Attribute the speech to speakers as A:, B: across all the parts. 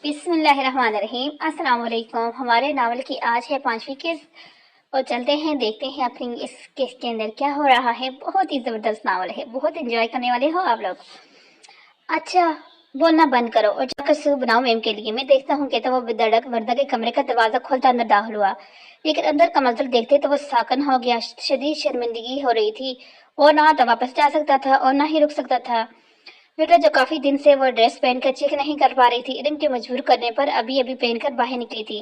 A: بسم اللہ الرحمن الرحیم۔ السلام علیکم۔ ہمارے ناول کی آج ہے 5ویں قسط اور چلتے ہیں دیکھتے ہیں اپنی اس قسط کے اندر کیا ہو رہا ہے۔ بہت ہی زبردست ناول ہے، بہت انجوائے کرنے والے ہو آپ لوگ۔ اچھا بولنا بند کرو اور جا کر سوپ بناؤ میم کے لیے، میں دیکھتا ہوں کہتا وہ بدڑک وردہ کے کمرے کا دروازہ کھولتا اندر داخل ہوا، لیکن اندر کا منظر دیکھتے تو وہ ساکن ہو گیا۔ شدید شرمندگی ہو رہی تھی، اور نہ تو واپس جا سکتا تھا اور نہ ہی رک سکتا تھا۔ بیٹا جو کافی دن سے وہ ڈریس پہن کر چیک نہیں کر پا رہی تھی، علم کے مجبور کرنے پر ابھی پہن کر باہر نکلی تھی،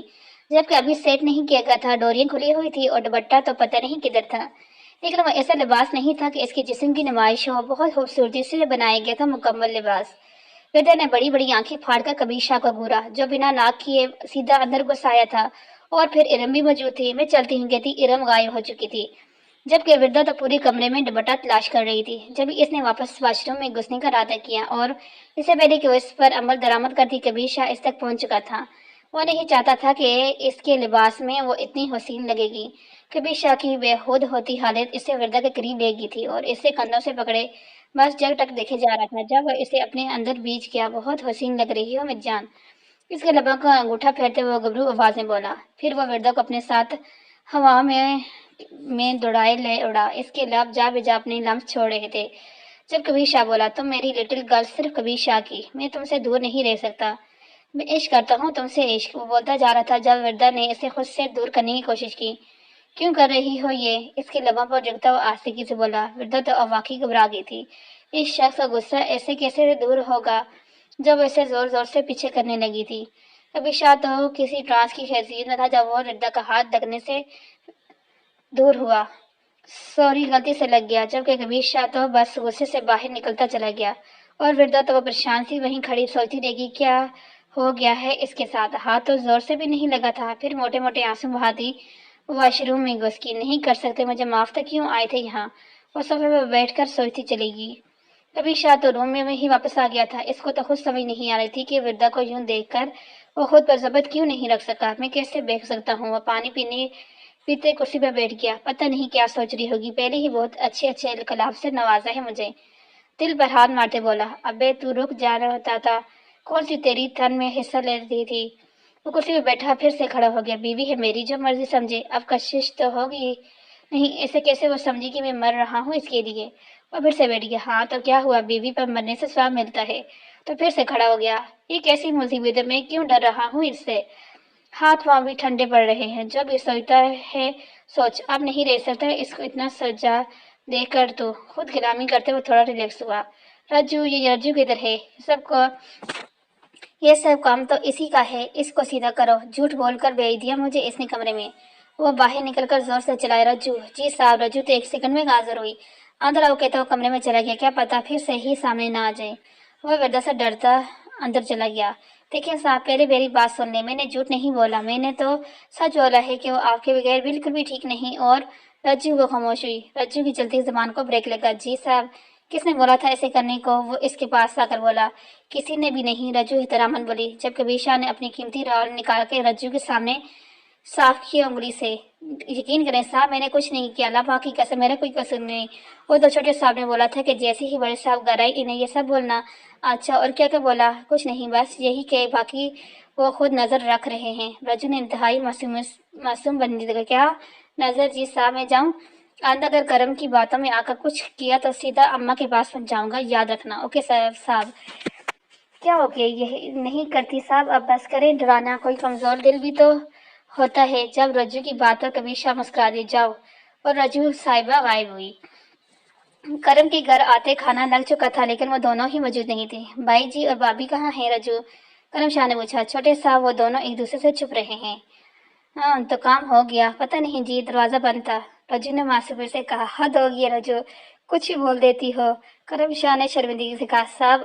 A: جبکہ ابھی سیٹ نہیں کیا گیا تھا۔ ڈوریاں کھلی ہوئی تھی اور دوپٹہ تو پتہ نہیں کدھر تھا، لیکن وہ ایسا لباس نہیں تھا کہ اس کے جسم کی نمائش ہو، بہت خوبصورتی سے بنایا گیا تھا مکمل لباس۔ بیٹا نے بڑی بڑی آنکھیں پھاڑ کر کبیر شاہ کو گھورا، جو بنا ناک کیے سیدھا اندر گھس آیا تھا، اور پھر ارم بھی موجود تھی۔ میں چلتی ہوں کہتی ارم غائب ہو چکی تھی، جبکہ وردہ تو پورے کمرے میں دوپٹہ تلاش کر رہی تھی۔ جب اس نے واپس واش روم میں گھسنے کا ارادہ کیا اور اس سے پہلے کہ وہ اس پر عمل درآمد کرتی، کبیر شاہ اس تک پہنچ چکا تھا۔ وہ نہیں چاہتا تھا کہ اس کے لباس میں وہ اتنی حسین لگے گی۔ کبیر شاہ کی بے خود ہوتی حالت اسے وردہ کے قریب لے گئی تھی اور اسے کندھوں سے پکڑے بس جگ تک دیکھے جا رہا تھا۔ جب وہ اسے اپنے اندر بیچ گیا، بہت حسین لگ رہی ہو میری جان، اس کے لبوں کا انگوٹھا پھیرتے ہوئے گبرو آواز میں بولا۔ پھر وہ وردہ کو اپنے ساتھ ہوا میں دوڑائے لے اڑا، اس کے لب جا بجا اپنے لمس چھوڑ رہے تھے۔ جب کبیر شاہ بولا، تم میری لٹل گرل صرف کبیر شاہ کی، میں تم سے دور نہیں رہ سکتا، میں عشق کرتا ہوں تم سے عشق، وہ بولتا جا رہا تھا جب وردہ نے اسے خود سے دور کرنے کی کوشش کی۔ کیوں کر رہی ہو یہ؟ اس کے لبوں پر جگتا ہوا آستگی سے بولا۔ وردہ تو اب واقعی گھبرا گئی تھی، اس شخص کا غصہ ایسے کیسے دور ہوگا جب اسے زور زور سے پیچھے کرنے لگی تھی۔ کبیر شاہ تو کسی ٹرانس کی حیثیت میں تھا جب وہ وردہ کا ہاتھ دکنے سے دور ہوا۔ سوری غلطی سے لگ گیا، جبکہ کبیر شاہ تو بس غصے سے باہر نکلتا چلا گیا، اور وردہ تو وہ پریشان سی وہیں کھڑی سوچتی رہ گئی کیا ہو گیا ہے اس کے ساتھ۔ ہاتھ تو زور سے بھی نہیں لگا تھا۔ پھر موٹے موٹے آنسو بہاتی واش روم میں گھس کی، نہیں کر سکتے مجھے معاف، تو کیوں آئے تھے یہاں؟ وہ صوفے پر بیٹھ کر سوچتی چلی گئی۔ کبیر شاہ تو روم میں ہی واپس آ گیا تھا۔ اس کو تو خود سمجھ نہیں آ رہی تھی کہ وردہ کو یوں دیکھ کر وہ خود پر ضبط کیوں نہیں رکھ سکا۔ میں کیسے بیٹھ سکتا ہوں؟ وہ پانی پیتے کرسی پر بیٹھ گیا۔ پتہ نہیں کیا سوچ رہی ہوگی، پہلے ہی بہت اچھے کلام سے نوازا ہے مجھے، دل پر ہاتھ مارتے بولا۔ ابے تو رک جا رہتا تھا، کون سی تیری تن میں حصہ لے رہی تھی؟ وہ کرسی پہ بیٹھا پھر سے کھڑا ہو گیا۔ بیوی ہے میری، جو مرضی سمجھے، اب کشش تو ہوگی نہیں، ایسے کیسے وہ سمجھی کہ میں مر رہا ہوں اس کے لیے؟ وہ پھر سے بیٹھ گیا۔ ہاں تو کیا ہوا، بیوی پر مرنے سے ثواب ملتا ہے۔ تو پھر سے کھڑا ہو گیا۔ یہ کیسی مصیبت ہے، میں کیوں ڈر رہا ہوں اس سے؟ ہاتھ پاؤں بھی ٹھنڈے پڑ رہے ہیں۔ جب یہ سوچتا ہے سوچ اب نہیں رہ سکتا اس کو اتنا سجا دیکھ کر، تو خود غلامی کرتے ہوئے تھوڑا ریلیکس ہوا۔ رجو، یہ رجو کدھر ہے؟ یہ سب کام تو اسی کا ہے، اس کو سیدھا کرو۔ جھوٹ بول کر بھیج دیا مجھے اس نے کمرے میں۔ وہ باہر نکل کر زور سے چلایا، رجو جی صاحب۔ رجو تو ایک سیکنڈ میں حاضر ہوئی۔ اندر آؤ کہتا وہ کمرے میں چلا گیا، کیا پتا پھر سے ہی سامنے نہ آ جائے۔ وہ وردہ سے ڈرتا اندر چلا گیا۔ دیکھیں صاحب، پہلے میری بات سن لیں، میں نے جھوٹ نہیں بولا، میں نے تو سچ بولا ہے کہ وہ آپ کے بغیر بالکل بھی ٹھیک نہیں۔ اور رجو وہ خاموش ہوئی۔ رجو کی چلتی زبان کو بریک لگا۔ جی صاحب، کس نے بولا تھا ایسے کرنے کو؟ وہ اس کے پاس آ کر بولا۔ کسی نے بھی نہیں، رجو احتراماً بولی، جب کبیر شاہ نے اپنی قیمتی رال نکال کے رجو کے سامنے صاف کی انگلی سے۔ یقین کریں صاحب، میں نے کچھ نہیں کیا، اللہ پاک کی قسم میرا کوئی قصور نہیں۔ وہ تو چھوٹے صاحب نے بولا تھا کہ جیسے ہی بڑے صاحب گھر آئے انہیں یہ سب بولنا۔ اچھا، اور کیا کیا بولا؟ کچھ نہیں، بس یہی کہ باقی وہ خود نظر رکھ رہے ہیں۔ رجو نے انتہائی معصوم بندی کا کیا نظر؟ جی صاحب میں جاؤں؟ آئندہ اگر کرم کی باتوں میں آ کر کچھ کیا تو سیدھا اماں کے پاس پہنچاؤں گا، یاد رکھنا۔ اوکے صاحب۔ کیا اوکے؟ یہ نہیں کرتی صاحب، اب بس کریں، ڈرانا کوئی کمزور دل بھی تو ہوتا ہے۔ جب رجو کی بات پر کبیر شاہ مسکرا دی، جاؤ، اور رجو صاحبہ غائب ہوئی۔ کرم کے گھر آتے کھانا لگ چکا تھا، لیکن وہ دونوں ہی موجود نہیں تھے۔ بھائی جی اور بھابھی کہاں ہیں رجو؟ کرم شاہ نے پوچھا۔ چھوٹے صاحب وہ دونوں ایک دوسرے سے چھپ رہے ہیں۔ ہاں تو کام ہو گیا؟ پتہ نہیں جی، دروازہ بند تھا، رجو نے معصومی سے کہا۔ حد ہوگی ہے رجو، کچھ بھی بول دیتی ہو، کرم شاہ نے شرمندگی سے کہا۔ صاحب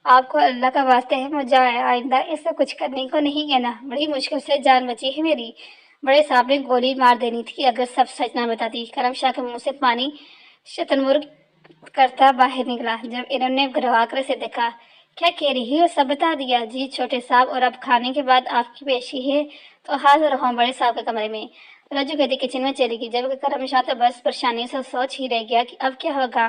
A: آپ کو اللہ کا واسطہ ہے، مجھے آئندہ ایسا کچھ کرنے کو نہیں کہنا، بڑی مشکل سے جان بچی ہے میری۔ بڑے صاحب نے گولی مار دینی تھی اگر سب سچ نہ بتاتی۔ کرم شاہ کے منہ سے پانی شتنمر کرتا باہر نکلا جب انہوں نے گھراکرے سے دیکھا۔ کیا کہہ رہی ہو؟ سب بتا دیا جی چھوٹے صاحب، اور اب کھانے کے بعد آپ کی پیشی ہے تو حاضر ہوں بڑے صاحب کے کمرے میں۔ رجو کہتی کچن میں چلی گئی، جبکہ کرم شاہ تو بس پریشانی سے سوچ ہی رہ گیا کہ اب کیا ہوگا۔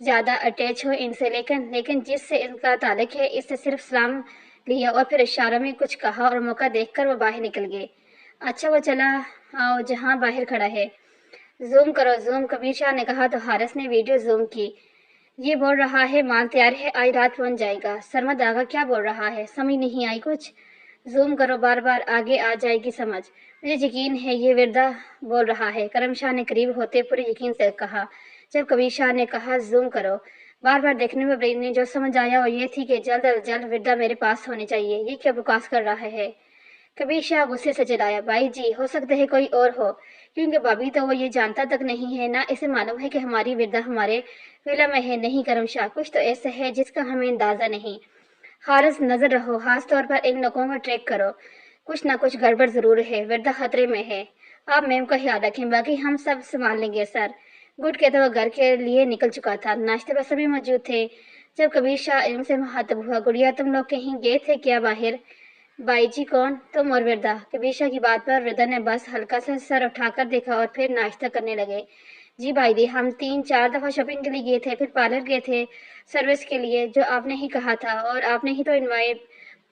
A: زیادہ اٹیچ ہو ان سے، لیکن جس سے ان کا تعلق ہے اس سے صرف سلام لیا اور پھر اشاروں میں کچھ کہا اور موقع دیکھ کر وہ باہر نکل گئے۔ اچھا وہ چلا آؤ جہاں باہر کھڑا ہے، زوم کرو زوم، کبیر شاہ نے کہا تو حارث نے ویڈیو زوم کی۔ یہ بول رہا ہے مال تیار ہے، آج رات پہنچ جائے گا۔ سرمد آگا کیا بول رہا ہے، سمجھ نہیں آئی کچھ؟ زوم کرو، بار بار آگے آ جائے گی سمجھ۔ مجھے یقین ہے یہ وردہ بول رہا ہے، کرم شاہ نے قریب ہوتے پورے یقین سے کہا۔ جب کبیر شاہ نے کہا زوم کرو، بار بار دیکھنے میں جو سمجھ آیا وہ یہ تھی کہ جلد از جلد وردہ میرے پاس ہونی چاہیے۔ یہ کیا بکواس کر رہا ہے؟ کبیر شاہ غصے سے چلایا، بھائی جی ہو سکتا ہے کوئی اور ہو، کیونکہ بابی تو وہ یہ جانتا تک نہیں ہے، نہ اسے معلوم ہے کہ ہماری وردہ ہمارے ولا میں ہے۔ نہیں کرم شاہ، کچھ تو ایسا ہے جس کا ہمیں اندازہ نہیں۔ حارث نظر رہو، خاص طور پر ان لوگوں کو ٹریک کرو، کچھ نہ کچھ گڑبڑ ضرور ہے، وردہ خطرے میں ہے۔ آپ میم کا خیال رکھیں، باقی ہم سب سنبھال لیں گے سر۔ گڈ کہتے وہ گھر کے لیے نکل چکا تھا۔ ناشتے پر سبھی موجود تھے۔ جب کبیر شاہ علم سے مخاطب ہوا، گڑیا تم لوگ کہیں گئے تھے کیا باہر؟ بائی جی کون؟ تم اور وردہ۔ کبیر شاہ کی بات پر وردہ نے بس ہلکا سا سر اٹھا کر دیکھا اور پھر ناشتہ کرنے لگے۔ جی بھائی دی، ہم 3-4 دفعہ شاپنگ کے لیے گئے تھے، پھر پارلر گئے تھے سروس کے لیے، جو آپ نے ہی کہا تھا، اور آپ نے ہی تو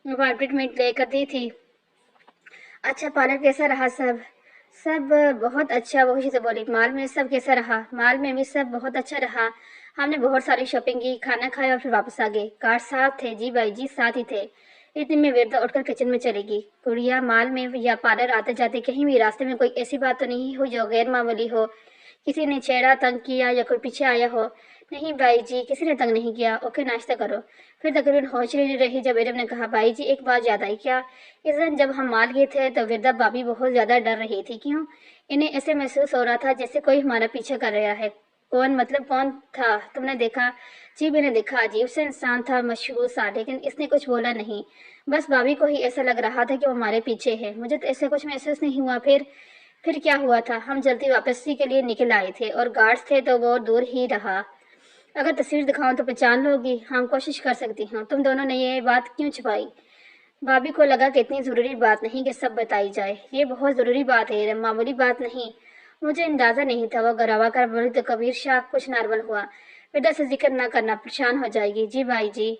A: اپائنٹمنٹ لے کر دی تھی۔ اچھا پارلر کیسا رہا سب؟ سب بہت اچھا، وہی سے بولی۔ مال میں سب کیسا رہا؟ مال میں بھی سب بہت اچھا رہا، ہم نے بہت ساری شاپنگ کی، کھانا کھایا اور پھر واپس آ گئے۔ کار ساتھ تھے؟ جی بھائی جی ساتھ ہی تھے۔ اتنے میں وردہ اٹھ کر کچن میں چلے گی۔ گڑیا مال میں یا پارلر آتے جاتے کہیں بھی راستے میں کوئی ایسی بات تو نہیں ہوئی جو غیر معمولی ہو؟ کسی نے چھیڑا، تنگ کیا یا کوئی پیچھے آیا ہو؟ نہیں بھائی جی، کسی نے تنگ نہیں کیا۔ اوکے ناشتہ کرو۔ پھر تقریباً ہوش نہیں رہی جب ارم نے کہا، بھائی جی ایک بات یاد آئی کیا؟ اس دن جب ہم مال گئے تھے تو وردہ بابی بہت زیادہ ڈر رہی تھی، کیوں؟ انہیں ایسے محسوس ہو رہا تھا جیسے کوئی ہمارا پیچھا کر رہا ہے۔ کون؟ مطلب کون تھا؟ تم نے دیکھا؟ جی میں نے دیکھا، عجیب سا انسان تھا، مشہور سا، لیکن اس نے کچھ بولا نہیں۔ بس بابی کو ہی ایسا لگ رہا تھا کہ وہ ہمارے پیچھے ہے، مجھے تو ایسا کچھ محسوس نہیں ہوا۔ پھر کیا ہوا تھا؟ ہم جلدی واپسی کے لیے نکل آئے تھے اور گارڈز تھے تو وہ دور ہی رہا۔ اگر تصویر دکھاؤں تو پہچان لو گی؟ ہم کوشش کر سکتی ہوں۔ تم دونوں نے یہ بات کیوں چھپائی؟ بابی کو لگا کہ اتنی ضروری بات نہیں کہ سب بتائی جائے۔ یہ بہت ضروری بات ہے، معمولی بات نہیں۔ مجھے اندازہ نہیں تھا۔ وہ گراوا کر بولی تو کبیر شاہ کچھ نارمل ہوا۔ وردہ سے ذکر نہ کرنا، پریشان ہو جائے گی۔ جی بھائی جی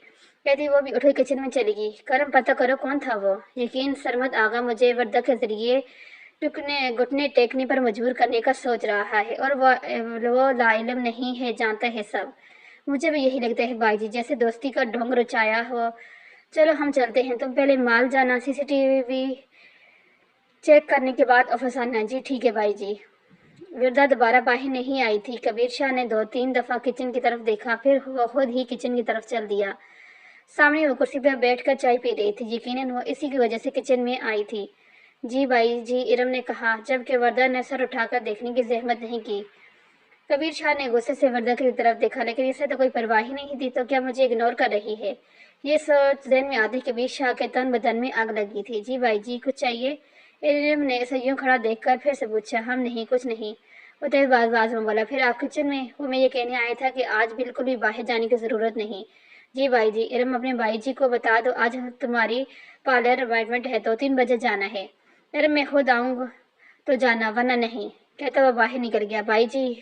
A: کہتی وہ بھی اٹھ کے کچن میں چلی گئی۔ کرم پتہ کرو کون تھا وہ۔ یقین سرمد آغا مجھے وردہ کے ذریعے گھٹنے ٹیکنے پر مجبور کرنے کا سوچ رہا ہے، اور وہ لا علم نہیں ہے، جانتا ہے سب۔ مجھے بھی یہی لگتا ہے بھائی جی، جیسے دوستی کا ڈھونگ رچایا ہو۔ چلو ہم چلتے ہیں، تم پہلے مال جانا، سی سی ٹی وی چیک کرنے کے بعد آفس آنا۔ جی ٹھیک ہے بھائی جی۔ وردہ دوبارہ باہر نہیں آئی تھی۔ کبیر شاہ نے 2-3 دفعہ کچن کی طرف دیکھا، پھر وہ خود ہی کچن کی طرف چل دیا۔ سامنے وہ کرسی پر بیٹھ کر چائے پی رہی تھی، یقیناً وہ اسی کی وجہ سے کچن میں آئی تھی۔ جی بھائی جی ارم نے کہا، جبکہ وردہ نے سر اٹھا کر دیکھنے کی زحمت نہیں کی۔ کبیر شاہ نے غصے سے وردہ کی طرف دیکھا، لیکن اسے تو کوئی پرواہ ہی نہیں تھی، تو کیا مجھے اگنور کر رہی ہے؟ یہ سوچ ذہن میں آتی کبیر شاہ کے تن بدن میں آگ لگی تھی۔ جی بھائی جی کچھ چاہیے؟ ارم نے اسے یوں کھڑا دیکھ کر پھر سے پوچھا۔ ہم نہیں، کچھ نہیں، وہ تیز آواز میں بولا۔ پھر آپ کچن میں؟ وہ میں یہ کہنے آیا تھا کہ آج بالکل بھی باہر جانے کی ضرورت نہیں۔ جی بھائی جی ارم اپنے بھائی جی کو بتا دو آج تمہاری پارلر اپائنٹمنٹ ہے تو 3 بجے جانا ہے۔ ارم میں خود آؤں گا تو جانا، ورنہ نہیں، کہتا وہ باہر نکل گیا۔ بھائی جی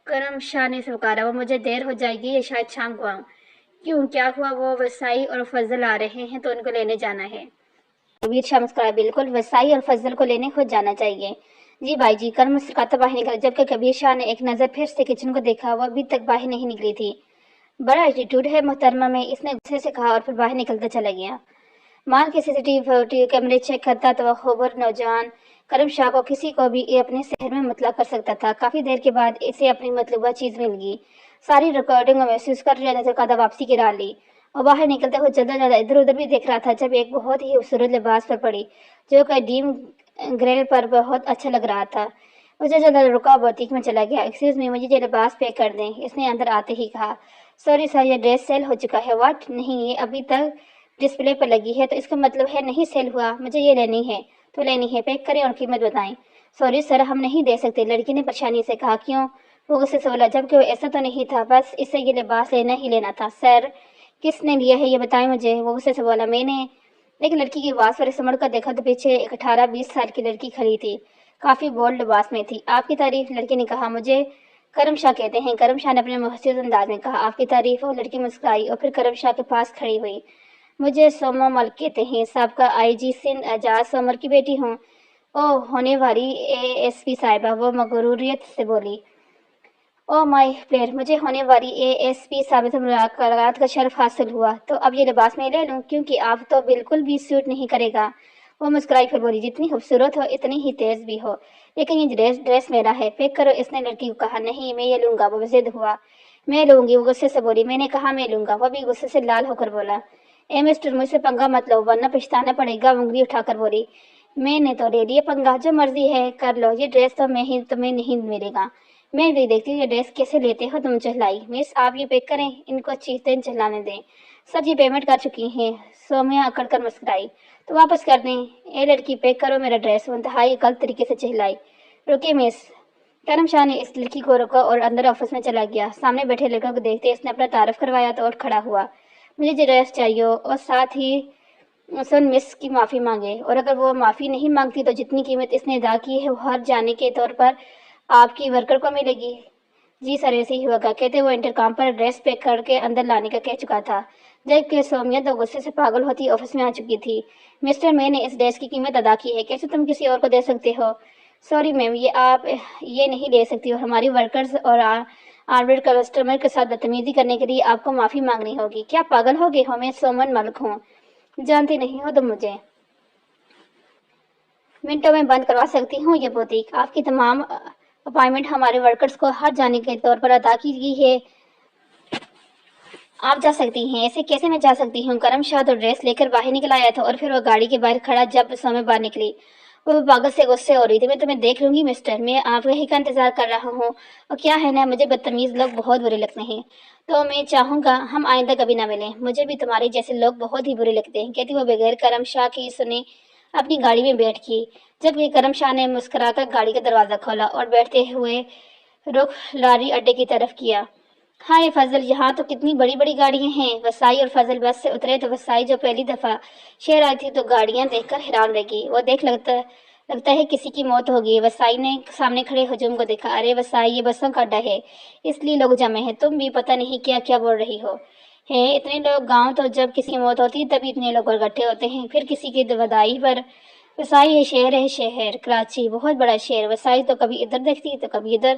A: کرم شاہ نے پکارا، وہ مجھے دیر ہو جائے گی یا شاید شام کو آؤں؟ کیوں کیا ہوا؟ وہ وسائی اور فضل آ رہے ہیں تو ان کو لینے جانا ہے۔ کبیر شاہ مسکرایا، بالکل، وسائی اور فضل کو لینے خود جانا چاہیے۔ جی بھائی جی کرم مسکراتا باہر نکلا، جبکہ کبیر شاہ نے ایک نظر پھر سے کچن کو دیکھا، وہ ابھی تک باہر نہیں نکلی تھی۔ بڑا ایٹیٹیوڈ ہے محترمہ میں، اس نے غصے سے کہا اور پھر باہر نکلتا چلا گیا۔ مال کے سی سی ٹی وی کیمرے چیک کرتا تو وہ خبر نوجوان کرم شاہ کو کسی کو بھی اپنے شہر میں مطلع کر سکتا تھا۔ کافی دیر کے بعد اسے اپنی مطلوبہ چیز مل گئی۔ ساری ریکارڈنگ محسوس کر نظر قدہ واپسی گرا لی۔ وہ باہر نکلتے ہوئے جلد ادھر ادھر بھی دیکھ رہا تھا جب ایک بہت ہی خوبصورت لباس پر پڑی جو کہ ڈیم گریل پر بہت اچھا لگ رہا تھا۔ اسے جلد رکا، بوتیک میں چلا گیا۔ ایکسکیوز می، مجھے یہ لباس پیک کر دیں، اس نے اندر آتے ہی کہا۔ سوری سر، یہ ڈریس سیل ہو چکا ہے۔ واٹ؟ نہیں، یہ ابھی تک ڈسپلے پر لگی ہے تو اس کا مطلب ہے نہیں سیل ہوا۔ مجھے یہ لینی ہے تو لینی ہے، پیک کریں اور قیمت بتائیں۔ سوری سر، ہم نہیں دے سکتے، لڑکی نے پریشانی سے کہا۔ کیوں؟ وہ غصے سے بولا، جبکہ وہ ایسا تو نہیں تھا، بس اسے یہ لباس لینا ہی لینا تھا۔ سر کس نے لیا ہے یہ بتائیں مجھے، وہ غصے سے بولا۔ میں نے۔ ایک لڑکی کی آواز پر سمڑ کر دیکھا تو پیچھے ایک 18-20 سال کی لڑکی کھڑی تھی، کافی بولڈ لباس میں تھی۔ آپ کی تعریف، لڑکی نے کہا۔ مجھے کرم شاہ کہتے ہیں، کرم شاہ نے اپنے محسوس انداز میں کہا۔ آپ کی تعریف ہو؟ لڑکی مسکرائی اور پھر کرم شاہ کے پاس کھڑی ہوئی۔ مجھے سوما ملک کہتے ہیں، سابقہ آئی جی سندھ اعجاز سومر کی بیٹی ہوں۔ او ہونے والی اے ایس پی صاحبہ، وہ مغروریت سے بولی۔ او مائی پلیئر، مجھے ہونے والی اے ایس پی صاحبہ سے ملاقات کا شرف حاصل ہوا، تو اب یہ لباس میں لے لوں کیونکہ آپ تو بالکل بھی سوٹ نہیں کرے گا۔ وہ مسکرائی پھر بولی، جتنی خوبصورت ہو اتنی ہی تیز بھی ہو، لیکن یہ ڈریس میرا ہے، پیک کرو۔ اس نے لڑکی کو کہا۔ نہیں میں یہ لوں گا، وہ ضد ہوا۔ میں لوں گی، وہ غصے سے بولی۔ میں نے کہا میں لوں گا، وہ بھی غصے سے لال ہو کر بولا۔ اے مسٹر، مجھ سے پنگا مت لو ورنہ پچھتانا پڑے گا، انگلی اٹھا کر بولی۔ میں نے تو لے لیے پنگا، جو مرضی ہے کر لو، یہ ڈریس تو میں ہی تمہیں نہیں ملے گا۔ میں بھی دیکھتی ہوں یہ ڈریس کیسے لیتے ہو تم۔ چہلائی۔ مس آپ یہ پیک کریں، ان کو اچھی طرح چہلانے دیں، سب یہ پیمنٹ کر چکی ہیں۔ سومیا اکڑ کر مسکرائی۔ تو واپس کر دیں۔ اے لڑکی پیک کرو میرا ڈریس۔ وہ انتہائی غلط طریقے سے چہلائی۔ رکے مس۔ کرم شاہ نے اس لڑکی کو روکا اور اندر آفس میں چلا گیا۔ سامنے بیٹھے لڑکوں کو دیکھتے اس نے اپنا تعارف کروایا تو اٹھ کھڑا ہوا۔ مجھے یہ ڈریس چاہیے اور ساتھ ہی سن مس کی معافی مانگے، اور اگر وہ معافی نہیں مانگتی تو جتنی قیمت اس نے ادا کی ہے وہ ہر جانے کے طور پر آپ کی ورکر کو ملے گی۔ جی سر ایسے ہی ہوگا، کہتے وہ انٹرکام پر ڈریس پیک کر کے اندر لانے کا کہہ چکا تھا، جبکہ سومیا تو غصے سے پاگل ہوتی آفس میں آ چکی تھی۔ مسٹر میں نے اس ڈریس کی قیمت ادا کی ہے، کیسے تم کسی اور کو دے سکتے ہو؟ سوری میم، یہ آپ یہ نہیں لے سکتی اور ہماری ورکرز اور آرڈر کسٹمر کے ساتھ بدتمیزی کرنے کے لیے آپ کو معافی مانگنی ہوگی۔ کیا پاگل ہو گئے ہو؟ میں سومن ملک ہوں، جانتی نہیں ہو تم مجھے؟ منٹوں میں بند کروا سکتی ہوں یہ بوتیک۔ آپ کی تمام اپائنٹمنٹ ہمارے ورکرز کو ہر جانے کے طور پر ادا کی گئی ہے، آپ جا سکتی ہیں۔ ایسے کیسے میں جا سکتی ہوں؟ کرم شاہ تو ڈریس لے کر باہر نکل آیا تھا اور پھر وہ گاڑی کے باہر کھڑا جب سومیا باہر نکلی۔ وہ پاگل سے غصے ہو رہی تھی۔ میں تمہیں دیکھ لوں گی مسٹر، میں آپ ہی کا انتظار کر رہا ہوں۔ اور کیا ہے نا، مجھے بدتمیز لوگ بہت برے لگتے ہیں، تو میں چاہوں گا ہم آئندہ کبھی نہ ملیں۔ مجھے بھی تمہارے جیسے لوگ بہت ہی برے لگتے ہیں، کہتی وہ بغیر کرم شاہ کی سنے اپنی گاڑی میں بیٹھ گئی۔ جب کہ کرم شاہ نے مسکرا کر گاڑی کا دروازہ کھولا اور بیٹھتے ہوئے رخ لاری اڈے کی طرف کیا۔ ہائے فضل، یہاں تو کتنی بڑی بڑی گاڑیاں ہیں۔ وسائی اور فضل بس سے اترے تو وسائی جو پہلی دفعہ شہر آئی تھی تو گاڑیاں دیکھ کر حیران رہ گئی۔ وہ دیکھ لگتا ہے کسی کی موت ہو گئی۔ وسائی نے سامنے کھڑے ہجوم کو دیکھا۔ ارے وسائی، یہ بسوں کا اڈا ہے، اس لیے لوگ جمع ہیں، تم بھی پتہ نہیں کیا کیا بول رہی ہو۔ ہیں اتنے لوگ گاؤں تو جب کسی کی موت ہوتی ہے تبھی اتنے لوگ اکٹھے ہوتے ہیں، پھر کسی کی وداعی پر۔ وسائی ہے شہر کراچی، بہت بڑا شہر۔ وسائی تو کبھی ادھر دیکھتی تو کبھی ادھر۔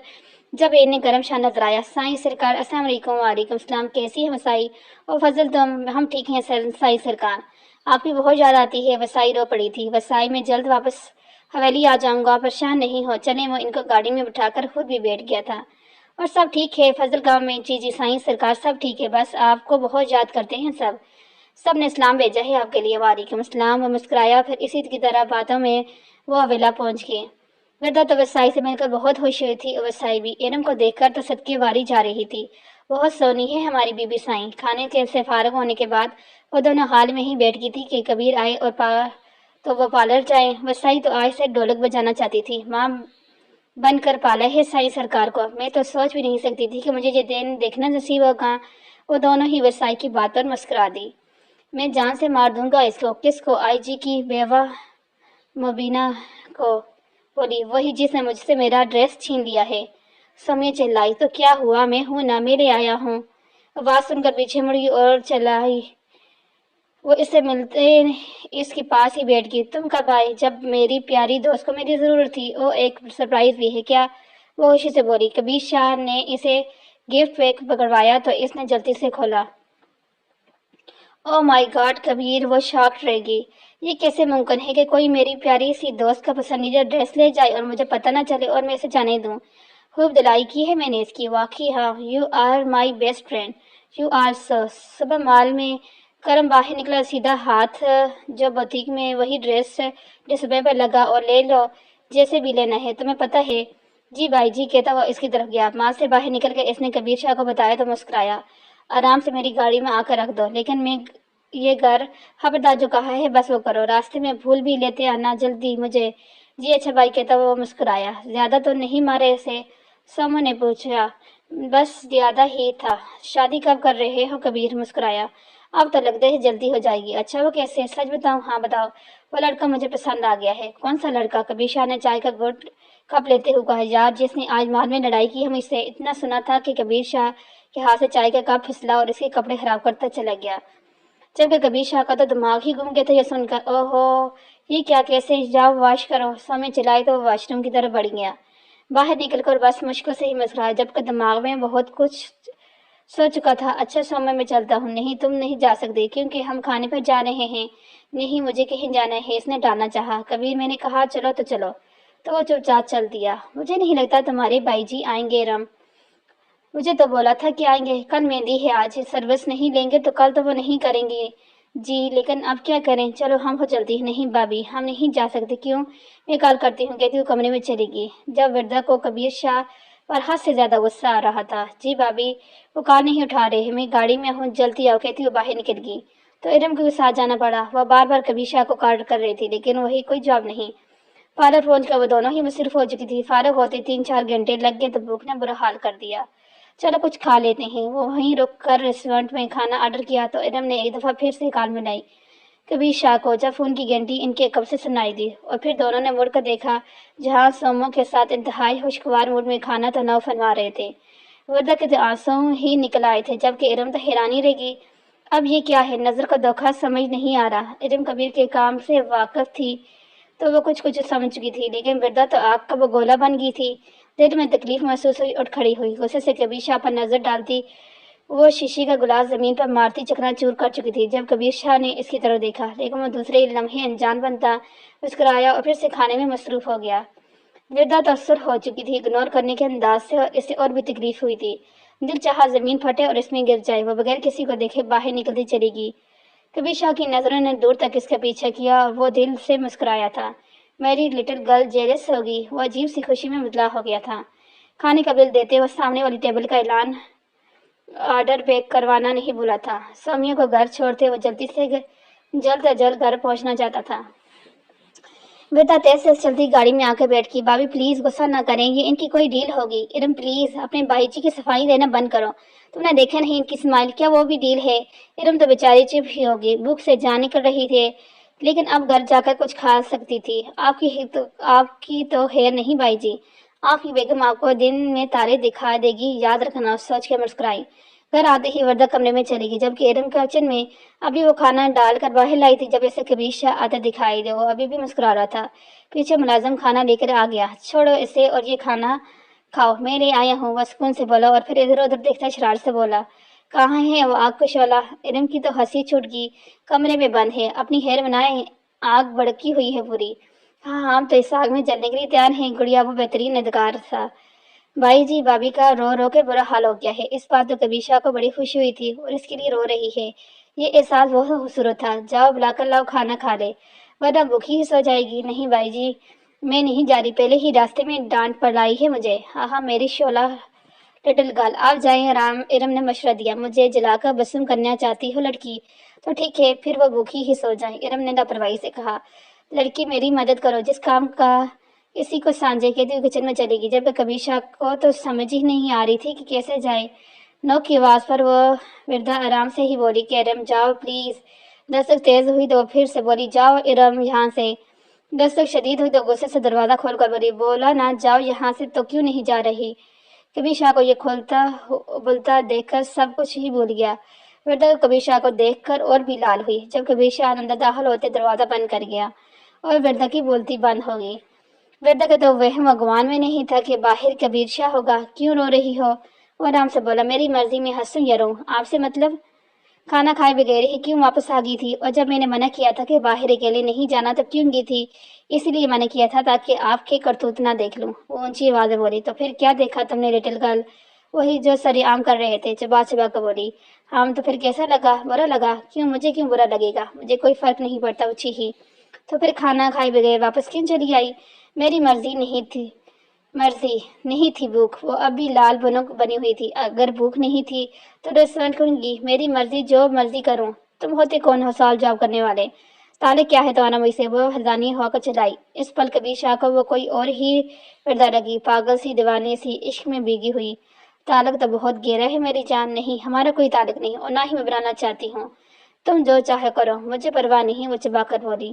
A: جب انہیں کرم شاہ نظر آیا، سائیں سرکار السلام علیکم۔ وعلیکم السلام، کیسی ہے وسائی؟ اور فضل تو ہم ٹھیک ہیں سائیں سرکار، آپ کی بہت یاد آتی ہے۔ وسائی رو پڑی تھی۔ وسائی میں جلد واپس حویلی آ جاؤں گا، پریشان نہیں ہو چلیں۔ وہ ان کو گاڑی میں بٹھا کر خود بھی بیٹھ گیا تھا۔ اور سب ٹھیک ہے فضل گاؤں میں؟ جی سائیں سرکار سب ٹھیک ہے، بس آپ کو بہت یاد کرتے ہیں سب نے سلام بھیجا ہے آپ کے لیے۔ وعلیکم السلام۔ وہ مسکرایا، پھر اسی کی طرح باتوں میں وہ حویلا پہنچ گئے۔ گدا تو وسائی سے مل کر بہت خوش ہوئی تھی، اور وسائی بھی ارم کو دیکھ کر تو صدقے واری جا رہی تھی۔ بہت سونی ہے ہماری بی بی سائیں۔ کھانے کے سے فارغ ہونے کے بعد وہ دونوں حال میں ہی بیٹھ گئی تھی کہ کبیر آئے اور تو وہ پارلر جائیں۔ وسائی تو آج سے ڈھولک بجانا چاہتی تھی۔ ماں بن کر پالا ہے سائیں سرکار کو، میں تو سوچ بھی نہیں سکتی تھی کہ مجھے یہ دن دیکھنا نصیب ہوگا۔ وہ دونوں ہی وسائی کی بات پر مسکرا دی۔ میں جان سے مار دوں گا اس کو۔ کس کو؟ آئی جی کی بیوہ مبینہ کو بولی۔ وہی جس نے مجھ سے میرا ڈریس چھین لیا ہے۔ سومیا چلائی۔ تو کیا ہوا؟ میں ہوں نا، میرے آیا ہوں۔ آواز سن کر پیچھے مڑی اور چلائی۔ وہ اس سے ملتے اس کے پاس ہی بیٹھ گئی۔ تم کب آئے؟ جب میری پیاری دوست کو میری ضرورت تھی۔ او ایک سرپرائز بھی ہے کیا؟ وہ خوشی سے بولی۔ کبیر شاہ نے اسے گفٹ پیک پکڑوایا تو اس نے جلدی سے کھولا۔ او مائی گاڈ کبیر، وہ شاکڈ رہ گئی۔ یہ کیسے ممکن ہے کہ کوئی میری پیاری سی دوست کا پسندیدہ ڈریس لے جائے اور مجھے پتہ نہ چلے اور میں اسے جانے دوں؟ خوب دلائی کی ہے میں نے اس کی، واقعی ہاں۔ You are my best friend, you are so. صبح مال میں کرم باہر نکلا، سیدھا ہاتھ جو بوتیک میں وہی ڈریس ڈسپلے پر لگا اور لے لو جیسے بھی لینا ہے، تمہیں پتہ ہے؟ جی بھائی جی، کہتا وہ اس کی طرف گیا۔ مال سے باہر نکل کے اس نے کبیر شاہ کو بتایا تو مسکرایا۔ آرام سے میری گاڑی میں آ کر رکھ دو، لیکن میں یہ گھر خبردار جو کہا ہے بس وہ کرو، راستے میں بھول بھی لیتے آنا جلدی مجھے۔ جی اچھا بھائی، کہتا وہ مسکرایا۔ زیادہ تو نہیں مارے اسے؟ سومو نے پوچھا۔ بس زیادہ ہی تھا۔ شادی کب کر رہے ہو؟ کبیر مسکرایا۔ اب تو لگتا ہے جلدی ہو جائے گی۔ اچھا وہ کیسے؟ سچ بتاؤں؟ ہاں بتاؤ۔ وہ لڑکا مجھے پسند آ گیا ہے۔ کون سا لڑکا؟ کبیر شاہ نے چائے کا گھونٹ کپ لیتے ہوئے کہا، یار جس نے آج محل میں لڑائی کی ہم اس سے اتنا سنا تھا کہ کبیر شاہ کے ہاتھ سے چائے کا کپ پھسلا اور اس کے کپڑے خراب کرتا چلا گیا، جبکہ کبیر شاہ کا تو دماغ ہی گم گیا تھا یہ سن کر۔ او ہو، یہ کیا کیسے؟ جاؤ واش کرو۔ سومی چلائی تو وہ واش روم کی طرف بڑھ گیا، باہر نکل کر بس مشکل سے ہی مسکرایا، جبکہ دماغ میں بہت کچھ سوچ چکا تھا۔ اچھا سومی میں چلتا ہوں۔ نہیں تم نہیں جا سکتے کیونکہ ہم کھانے پر جا رہے ہیں۔ نہیں مجھے کہیں جانا ہے، اس نے ٹالنا چاہا۔ کبیر میں نے کہا چلو تو چلو، تو وہ چپ چاپ چل دیا۔ مجھے نہیں لگتا تمہارے بھائی جی آئیں گے رم، مجھے تو بولا تھا کہ آئیں گے، کل مہندی ہے، آج سروس نہیں لیں گے تو کل تو وہ نہیں کریں گے جی، لیکن اب کیا کریں؟ چلو ہم ہو چلتی ہیں۔ نہیں بھابھی ہم نہیں جا سکتے۔ کیوں؟ میں کال کرتی ہوں، کہتی ہوں کمرے میں چلے گی، جب وردہ کو کبیر شاہ پر حد سے زیادہ غصہ آ رہا تھا۔ جی بھابھی وہ کال نہیں اٹھا رہے، میں گاڑی میں ہوں، جلدی آؤ، کہتی ہوں باہر نکل گئی تو ارم کو بھی ساتھ جانا پڑا۔ وہ بار بار کبیر شاہ کو کال کر رہی تھی لیکن وہی کوئی جواب نہیں۔ پارلر پہنچ کر وہ دونوں ہی مصروف ہو چکی تھی، فارغ ہوتے 3-4 گھنٹے لگ گئے تو بھوک نے برا حال کر دیا۔ چلو کچھ کھا لیتے ہیں۔ وہ وہیں رک کر ریسٹورنٹ میں کھانا آرڈر کیا تو ارم نے ایک دفعہ پھر سے کال ملائی کبیر شاہ کو، جب فون کی گھنٹی ان کے کب سے سنائی دی، اور پھر دونوں نے مڑ کر دیکھا جہاں سومو کے ساتھ انتہائی خوشگوار موڈ میں کھانا تناؤ فرما رہے تھے۔ وردہ کے تو آنسو ہی نکل آئے تھے، جبکہ ارم تو حیرانی رہ گئی، اب یہ کیا ہے؟ نظر کا دھوکہ سمجھ نہیں آ رہا۔ ارم کبیر کے کام سے واقف تھی تو وہ کچھ سمجھ چکی تھی، لیکن وردہ تو آگ کا وہ گولا بن گئی تھی۔ دل میں تکلیف محسوس ہوئی، اٹھ کھڑی ہوئی، غصے سے کبیر شاہ پر نظر ڈالتی وہ شیشے کا گلاس زمین پر مارتی چکنا چور کر چکی تھی جب کبیر شاہ نے اس کی طرف دیکھا، لیکن وہ دوسرے لمحے انجان بنتا مسکرایا اور پھر سے کھانے میں مصروف ہو گیا۔ وردہ تاثر ہو چکی تھی اگنور کرنے کے انداز سے، اور اس سے اور بھی تکلیف ہوئی تھی، دل چاہا زمین پھٹے اور اس میں گر جائے۔ وہ بغیر کسی کو دیکھے باہر نکلتی چلی گئی۔ کبیر شاہ کی نظروں نے دور تک اس کا پیچھا کیا اور وہ دل سے مسکرایا تھا۔ میری لٹل گرل جیلس ہوگی، وہ عجیب سی خوشی میں مبتلا ہو گیا تھا۔ کھانے کا بل دیتے وہ سامنے والی ٹیبل کا اعلان آرڈر پیک کروانا نہیں بھولا تھا۔ سومیہ کو گھر چھوڑتے وہ جلد از جلد گھر پہنچنا چاہتا تھا۔ وردہ تیز سے چلتی گاڑی میں آ کے بیٹھ گئی۔ بھابھی پلیز غصہ نہ کریں، یہ ان کی کوئی ڈیل ہوگی۔ ارم پلیز اپنے بھائی جی کی صفائی دینا بند کرو، تم نے دیکھا نہیں ان کی اسمائل، کیا وہ بھی ڈیل ہے؟ ارم تو بیچاری چپ ہی ہوگی، بھوک سے جان نکل رہی تھی، لیکن اب گھر جا کر کچھ کھا سکتی تھی۔ آپ کی تو خیر نہیں بھائی جی، آپ کی بیگم آپ کو دن میں تارے دکھا دے گی، یاد رکھنا، سوچ کے مسکرائی۔ گھر آتے ہی وردہ کمرے میں چلی گئی، جبکہ ارم کچن میں ابھی وہ کھانا ڈال کر باہر لائی تھی جب اسے کبیر شاہ آتا دکھائی دے۔ وہ ابھی بھی مسکرا رہا تھا، پیچھے ملازم کھانا لے کر آ گیا۔ چھوڑو اسے اور یہ کھانا کھاؤ، میں لے آیا ہوں، وہ سکون سے بولا اور پھر ادھر ادھر دیکھتا شرارت سے بولا، کہاں ہے وہ آگ کا شعلہ؟ ارم کی تو ہنسی چھوٹ گئی، کمرے میں بند ہے، اپنی خیر بنائے، آگ بھڑکی ہوئی ہے پوری۔ ہاں ہم تو اس آگ میں جلنے کے لیے تیار ہیں گڑیا، وہ بہترین اداکار تھا۔ بھائی جی بھابھی کا رو رو کے برا حال ہو گیا ہے۔ اس بات تو کبیر شاہ کو بڑی خوشی ہوئی تھی، اور اس کے لیے رو رہی ہے، یہ احساس بہت خوبصورت تھا۔ جاؤ بلا کر لاؤ، کھانا کھا لے ورنہ بھوکی ہی سو جائے گی۔ نہیں بھائی جی میں نہیں جا رہی، پہلے ہی راستے میں ڈانٹ پڑائی ہے مجھے۔ ہاں میری شعلہ لٹل گرل، آپ جائیں آرام۔ ارم نے مشورہ دیا، مجھے جلا کر بسم کرنا چاہتی ہو لڑکی؟ تو ٹھیک ہے پھر وہ بھوکی ہی سو جائیں، ارم نے لاپرواہی سے کہا۔ لڑکی میری مدد کرو، جس کام کا اسی کو سانجھے، کہتی ہوئی کچن میں چلے گی، جبکہ کبیر شاہ کو تو سمجھ ہی نہیں آ رہی تھی کہ کیسے جائے۔ نوک کی آواز پر وہ وردہ آرام سے ہی بولی کہ ارم جاؤ پلیز۔ دستک تیز ہوئی تو پھر سے بولی، جاؤ ارم یہاں سے۔ دستک شدید ہوئی تو غصے سے دروازہ کھول کر بولی، بولا نا جاؤ یہاں سے تو کیوں نہیں جا رہی؟ کبیر شاہ کو یہ بولتا دیکھ کر سب کچھ ہی بھول گیا۔ وردہ کبیر شاہ کو دیکھ کر اور بھی لال ہوئی، جب کبیر شاہ اندر داخل ہوتے دروازہ بند کر گیا اور وردہ کی بولتی بند ہو گئی۔ وردہ کا تو وہم و گمان میں نہیں تھا کہ باہر کبیر شاہ ہوگا۔ کیوں رو رہی ہو؟ وہ آرام سے بولا، میری مرضی میں ہنسوں یا روؤں، آپ سے مطلب؟ کھانا کھائے بغیر ہی کیوں واپس آ گئی تھی؟ اور جب میں نے منع کیا تھا کہ باہر اکیلے نہیں جانا تو کیوں گئی تھی؟ اسی لیے منع کیا تھا تاکہ آپ کے کرتوت نہ دیکھ لوں، وہ اونچی آواز میں بولی۔ تو پھر کیا دیکھا تم نے لٹل گرل؟ وہی جو سر عام کر رہے تھے، چبا چبا کر بولی۔ ہم تو پھر کیسا لگا؟ برا لگا؟ کیوں مجھے کیوں برا لگے گا؟ مجھے کوئی فرق نہیں پڑتا، اچھی ہی تو پھر کھانا کھائے بغیر واپس کیوں چلی آئی؟ میری مرضی نہیں تھی بھوک، وہ اب بھی لال بھنک بنی ہوئی تھی، اگر بھوک نہیں تھی تو ریسٹورنٹ کیوں گئی؟ میری مرضی جو مرضی کروں، تم ہوتے کون ہو سوال جواب کرنے والے؟ تالے کیا ہے تو آنا مجھ سے، وہ حلدانی ہو کر چلائی۔ اس پل کبیر شاہ کو وہ کوئی اور ہی وردہ لگی، پاگل سی دیوانے سی عشق میں بھیگی ہوئی۔ تعلق تو بہت گہرا ہے میری جان، نہیں ہمارا کوئی تعلق نہیں، اور نہ ہی میں بنانا چاہتی ہوں، تم جو چاہے کرو، مجھے پرواہ نہیں، وہ چبا کر بولی۔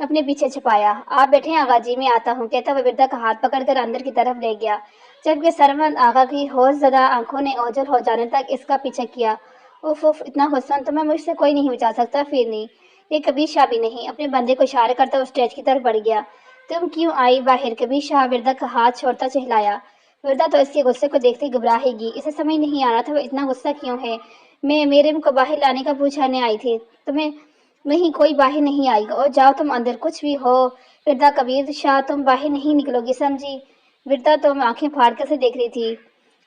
A: اپنے پیچھے چھپایا۔ آپ بیٹھے آغا جی، میں آتا ہوں، کہتا وہ وردا کا ہاتھ پکڑ کر اندر کی طرف لے گیا، جبکہ سرمد آغا کی ہوش زدہ آنکھوں نے اوجھل ہو جانے تک اس کا پیچھا کیا۔ اف اف، اتنا حسن تمہیں مجھ سے کوئی نہیں بچا سکتا، پھر نہیں، یہ کبیر شاہ بھی نہیں۔ اپنے بندے کو اشارہ کرتا وہ اسٹیج کی طرف بڑھ گیا۔ تم کیوں آئی باہر؟ کبیر شاہ وردا کا ہاتھ چھوڑتا چہلایا۔ وردا تو اس کے غصے کو دیکھتے گھبرا ہی گئی۔ اسے سمجھ نہیں آ رہا تھا وہ اتنا غصہ کیوں ہے۔ میں میرم کو باہر لانے کا پوچھانے آئی تھی، تمہیں نہیں، کوئی باہر نہیں آئے گا، اور جاؤ تم اندر، کچھ بھی ہو وردا، کبیر شاہ تم باہر نہیں نکلو گی، سمجھی؟ وردا تو آنکھیں پھاڑ کر سے دیکھ رہی تھی۔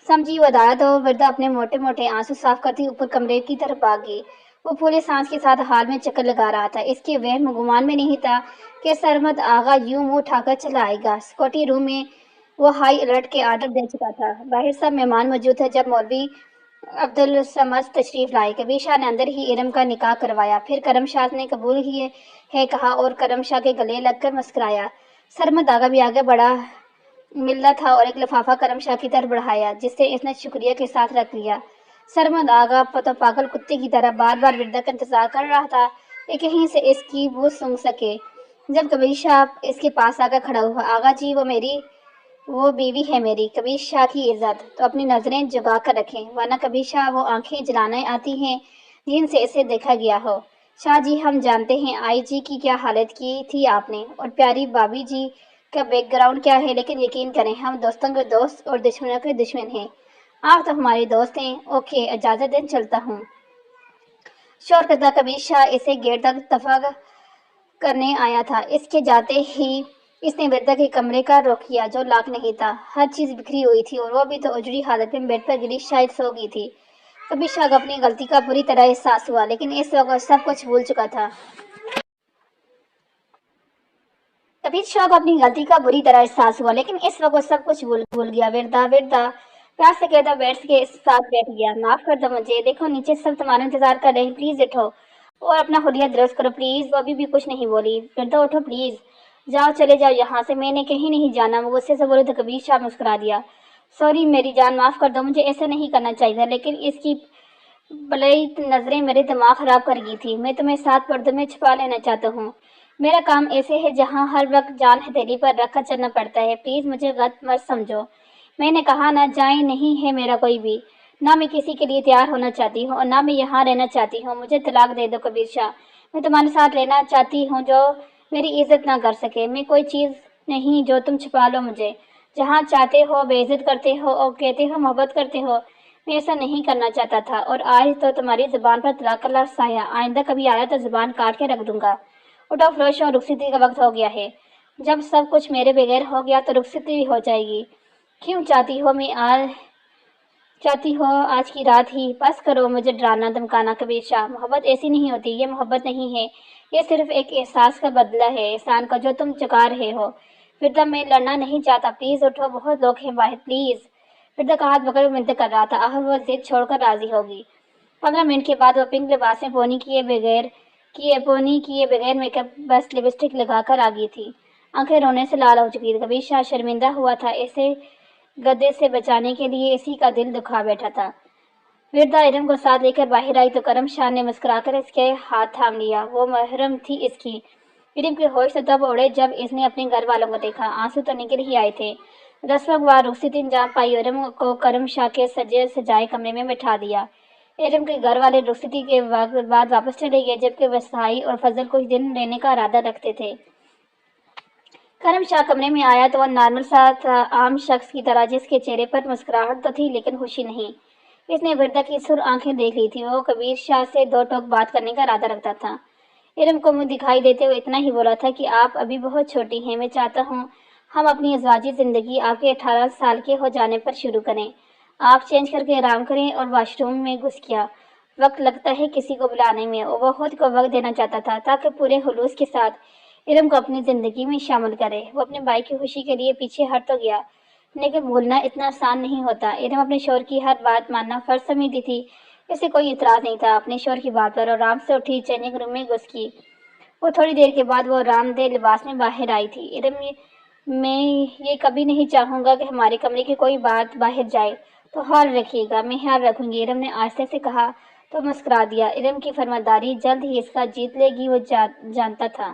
A: سمجھی وہ عدالت؟ اور وردا اپنے موٹے موٹے آنسو صاف کرتی اوپر کمرے کی طرف بھاگ گئی۔ وہ پھولے سانس کے ساتھ حال میں چکر لگا رہا تھا۔ اس کے وہم و گمان میں نہیں تھا کہ سرمد آغا یوں منہ اٹھا کر چلا آئے گا۔ سیکورٹی روم میں وہ ہائی الرٹ کے آرڈر دے چکا تھا۔ باہر سب مہمان موجود تھے۔ جب مولوی عبدالصمد تشریف لائے، کبیر شاہ نے اندر ہی ارم کا نکاح کروایا، پھر کرم شاہ نے قبول ہی ہے کہا اور کرم شاہ کے گلے لگ کر مسکرایا۔ سرمد آغا بھی آگے بڑھا ملنا تھا اور ایک لفافہ کرم شاہ کی طرف بڑھایا، جس سے اس نے شکریہ کے ساتھ رکھ لیا۔ سرمد آغا تو پاگل کتے کی طرح بار بار وردا کا انتظار کر رہا تھا کہ کہیں سے اس کی بو سونگھ سکے۔ جب کبیر شاہ اس کے پاس آ کر کھڑا ہوا، آغا جی وہ بیوی ہے میری، کبیر شاہ کی عزت تو اپنی نظریں جگا کر رکھیں، ورنہ کبیر شاہ وہ آنکھیں جلانے آتی ہیں جن سے اسے دیکھا گیا ہو۔ شاہ جی، ہم جانتے ہیں آئی جی کی کیا حالت کی تھی آپ نے، اور پیاری بابی جی کا بیک گراؤنڈ کیا ہے، لیکن یقین کریں ہم دوستوں کے دوست اور دشمنوں کے دشمن ہیں۔ آپ تو ہمارے دوست ہیں۔ اوکے، اجازت دیں، چلتا ہوں۔ شور کرتا کبیر شاہ اسے گیٹ تک اتفاق کرنے آیا تھا۔ اس کے جاتے ہی اس نے وردا کے کمرے کا رخ کیا، جو لاک نہیں تھا۔ ہر چیز بکھری ہوئی تھی اور وہ بھی تو اجڑی حالت میں بیڈ پر گری شاید سو گئی تھی۔ کبیر شاہ کو اپنی غلطی کا بری طرح احساس ہوا، لیکن اس وقت سب کچھ بھول چکا تھا۔ کبیر شاہ کو اپنی غلطی کا بری طرح احساس ہوا، لیکن اس وقت وہ سب کچھ بھول گیا۔ وردا، وردا، پیار سے کہتا بیٹھ کے ساتھ بیٹھ گیا۔ معاف کر دو مجھے، دیکھو نیچے سب تمہارا انتظار کر رہے ہیں، پلیز اٹھو اور اپنا حلیہ درست کرو پلیز۔ وہ ابھی بھی کچھ نہیں بولی۔ وردا، اٹھو پلیز، جاؤ، چلے جاؤ یہاں سے، میں نے کہیں نہیں جانا۔ وہ غصے سے بولے تو کبیر شاہ مسکرا دیا۔ سوری میری جان، معاف کر دو، مجھے ایسا نہیں کرنا چاہیے تھا، لیکن اس کی بلائت نظریں میرے دماغ خراب کر گئی تھی۔ میں تمہیں ساتھ پردوں میں چھپا لینا چاہتا ہوں۔ میرا کام ایسے ہے جہاں ہر وقت جان ہتھیلی پر رکھ کر چلنا پڑتا ہے، پلیز مجھے غلط مت سمجھو۔ میں نے کہا نہ جائیں نہیں ہے میرا کوئی بھی، نہ میں کسی کے لیے تیار ہونا چاہتی ہوں اور نہ میں یہاں رہنا چاہتی ہوں۔ مجھے طلاق دے دو کبیر شاہ، میں تمہارے ساتھ رہنا چاہتی ہوں جو میری عزت نہ کر سکے۔ میں کوئی چیز نہیں جو تم چھپا لو مجھے، جہاں چاہتے ہو بے عزت کرتے ہو اور کہتے ہو محبت کرتے ہو۔ میں ایسا نہیں کرنا چاہتا تھا، اور آج تو تمہاری زبان پر طلاق کا لفظ آیا، آئندہ کبھی آیا تو زبان کاٹ کے رکھ دوں گا۔ اٹھو فروش، اور رخصتی کا وقت ہو گیا ہے۔ جب سب کچھ میرے بغیر ہو گیا تو رخصتی بھی ہو جائے گی۔ کیوں چاہتی ہو آج کی رات ہی؟ بس کرو مجھے ڈرانا دھمکانا کبیر شاہ، محبت ایسی نہیں ہوتی، یہ محبت نہیں ہے، یہ صرف ایک احساس کا بدلہ ہے احسان کا جو تم چکا رہے ہو۔ وردا، میں لڑنا نہیں چاہتا، پلیز اٹھو، بہت لوگ ہیں باہر، پلیز۔ وردا کا ہاتھ پکڑ منتیں کر رہا تھا، آخر وہ ضد چھوڑ کر راضی ہوگی۔ 15 منٹ کے بعد وہ پنک لباس میں پونی کیے بغیر میک اپ بس لپسٹک لگا کر آ گئی تھی۔ آنکھیں رونے سے لال ہو چکی تھی۔ کبیر شاہ شرمندہ ہوا تھا، اسے گدے سے بچانے کے لیے اسی کا دل دکھا بیٹھا تھا۔ وردا ارم کو ساتھ لے کر باہر آئی تو کرم شاہ نے مسکرا کر اس کے ہاتھ تھام لیا۔ وہ محرم تھی اس کی۔ ارم کے ہوش تو تب اڑے جب اس نے اپنے گھر والوں کو دیکھا، آنسو تو نکل ہی آئے تھے۔ رسم وار رخصتی انجام پائی، ارم کو کرم شاہ کے سجے سجائے کمرے میں بٹھا دیا۔ ارم کے گھر والے رخصتی کے بعد واپس چلے گئے، جبکہ وسائی اور فضل کچھ دن رہنے کا ارادہ رکھتے تھے۔ کرم شاہ کمرے میں آیا تو وہ نارمل سا تھا، عام شخص کی طرح، جس کے چہرے پر مسکراہٹ تو تھی لیکن خوشی نہیں۔ اس نے وردا کی سر آنکھیں دیکھ لی تھی، وہ کبیر شاہ سے دو ٹوک بات کرنے کا ارادہ رکھتا تھا۔ ارم کو منہ دکھائی دیتے ہوئے اتنا ہی بولا تھا کہ آپ ابھی بہت چھوٹی ہیں، میں چاہتا ہوں ہم اپنی ازواجی زندگی آپ کے 18 سال کے ہو جانے پر شروع کریں۔ آپ چینج کر کے آرام کریں۔ اور واش روم میں گھس گیا۔ وقت لگتا ہے کسی کو بلانے میں، اور وہ خود کو وقت دینا چاہتا تھا تاکہ پورے خلوص کے ساتھ ارم کو اپنی زندگی میں شامل کرے۔ وہ اپنے بھائی کی خوشی کے لیے پیچھے ہٹ تو گیا، لیکن بھولنا اتنا آسان نہیں ہوتا۔ ارم اپنے شوہر کی ہر بات ماننا فرض سمجھتی تھی، اسے کوئی اعتراض نہیں تھا اپنے شوہر کی بات پر، اور آرام سے اٹھی چینجنگ روم میں گھس گئی۔ وہ تھوڑی دیر کے بعد وہ آرام دہ لباس میں باہر آئی تھی۔ ارم، میں یہ کبھی نہیں چاہوں گا کہ ہمارے کمرے کی کوئی بات باہر جائے، تو خیال رکھیے گا۔ میں خیال رکھوں گی، ارم نے آہستہ سے کہا تو مسکرا دیا۔ ارم کی فرمانبرداری جلد ہی اس کا جیت لے گی، وہ جانتا تھا۔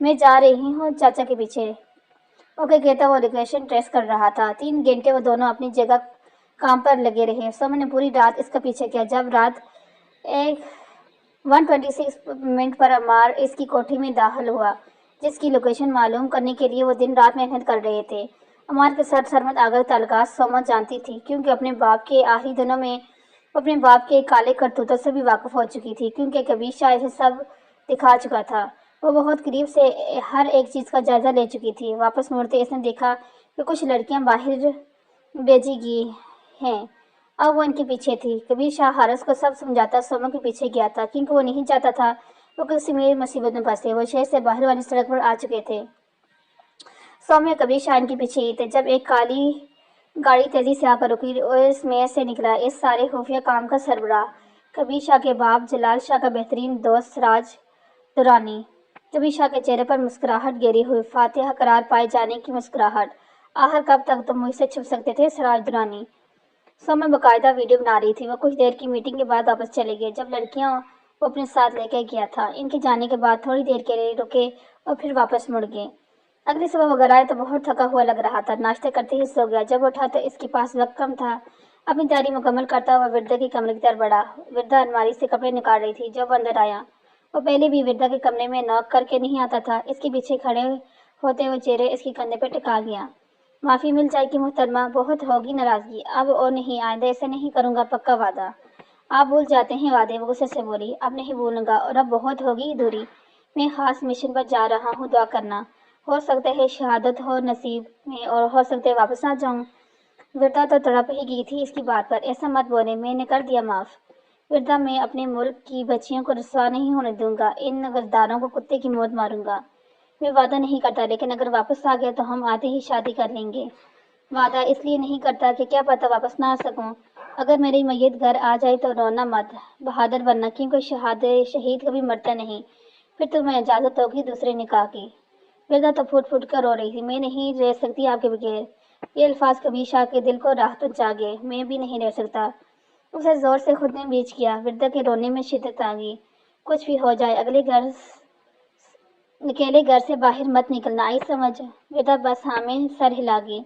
A: میں جا رہی ہوں چاچا کے پیچھے، اوکے کہتا وہ لوکیشن ٹریس کر رہا تھا۔ 3 گھنٹے وہ دونوں اپنی جگہ کام پر لگے رہے۔ سومن نے پوری رات اس کا پیچھے کیا۔ جب رات 1:26 پر عمار اس کی کوٹھی میں داخل ہوا، جس کی لوکیشن معلوم کرنے کے لیے وہ دن رات محنت کر رہے تھے۔ عمار کے ساتھ سرمد آگا تعلقات سوما جانتی تھی، کیونکہ اپنے باپ کے آخری دنوں میں اپنے باپ کے کالے کرتوتوں سے بھی واقف ہو چکی تھی، کیونکہ کبیر شاہ اسے سب دکھا چکا تھا۔ وہ بہت قریب سے ہر ایک چیز کا جائزہ لے چکی تھی۔ واپس مڑتے اس نے دیکھا کہ کچھ لڑکیاں باہر بھیجی گئی ہیں۔ اب وہ ان کے پیچھے تھی۔ کبیر شاہ حارث کو سب سمجھاتا سوما کے پیچھے گیا تھا، کیونکہ وہ نہیں چاہتا تھا وہ کسی میں مصیبت میں پھنسے۔ وہ شہر سے باہر والی سڑک پر آ چکے تھے۔ سوما کبیر شاہ ان کے پیچھے ہی تھے، جب ایک کالی گاڑی تیزی سے آ کر رکی اور اس میں سے نکلا اس سارے خفیہ کام کا سربراہ، کبیر شاہ کے باپ جلال شاہ کا بہترین دوست سراج درانی۔ کبیر شاہ کے چہرے پر مسکراہٹ گہری ہوئی، فاتحہ قرار پائے جانے کی مسکراہٹ۔ آخر کب تک تم مجھ سے چھپ سکتے تھے سراج درانی؟ سوما باقاعدہ ویڈیو بنا رہی تھی۔ وہ کچھ دیر کی میٹنگ کے بعد واپس چلے گئے۔ جب لڑکیاں وہ اپنے ساتھ لے کے گیا تھا، ان کے جانے کے بعد تھوڑی دیر کے لیے رکے اور پھر واپس مڑ گئے۔ اگلی صبح وہ گھر آئے تو بہت تھکا ہوا لگ رہا تھا۔ ناشتہ کرتے ہی سو گیا۔ جب اٹھا تو اس کے پاس وقت کم تھا۔ اپنی تیاری مکمل کرتا ہوا وردا کے کمرے کی طرف بڑھا۔ وردا الماری سے کپڑے نکال رہی تھی جب وہ اندر آیا۔ وہ پہلے بھی وردا کے کمرے میں نوک کر کے نہیں آتا تھا۔ اس کے پیچھے کھڑے ہوتے ہوئے چہرے اس کے کندھے پہ ٹکا گیا۔ معافی مل جائے گی محترمہ، بہت ہوگی ناراضگی۔ اب اور نہیں، آئندہ ایسا نہیں کروں گا، پکا وعدہ۔ آپ بھول جاتے ہیں وعدے، وہ غصے سے بولی۔ اب نہیں بھولوں گا، اور اب بہت ہوگی دوری۔ میں خاص مشن پر جا رہا ہوں، دعا کرنا، ہو سکتا ہے شہادت ہو نصیب میں، اور ہو سکتا ہے واپس آ جاؤں۔ وردا تو تڑپ ہی گئی تھی اس کی بات پر۔ ایسا مت بولے، میں نے کر دیا معاف۔ وردا، میں اپنے ملک کی بچیوں کو رسوا نہیں ہونے دوں گا، ان غداروں کو کتے کی موت ماروں گا۔ میں وعدہ نہیں کرتا، لیکن اگر واپس آ گیا تو ہم آتے ہی شادی کر لیں گے۔ وعدہ اس لیے نہیں کرتا کہ کیا پتہ واپس نہ آ سکوں۔ اگر میری میت گھر آ جائے تو رونا مت، بہادر بننا، کیونکہ شہید کبھی مرتا نہیں۔ پھر تمہیں اجازت ہوگی دوسرے نکاح کی۔ وردا تو پھوٹ پھوٹ کر رو رہی تھی۔ میں نہیں رہ سکتی آپ کے بغیر۔ یہ الفاظ کبیر شاہ کے دل کو راحت پہنچا گئے۔ میں بھی نہیں رہ سکتا۔ اسے زور سے خود نے بیچ کیا۔ وردا کے رونے میں شدت آ گئی۔ کچھ بھی ہو جائے اکیلے گھر سے باہر مت نکلنا، آئی سمجھ؟ وردا بس ہاں میں سر ہلا گئی۔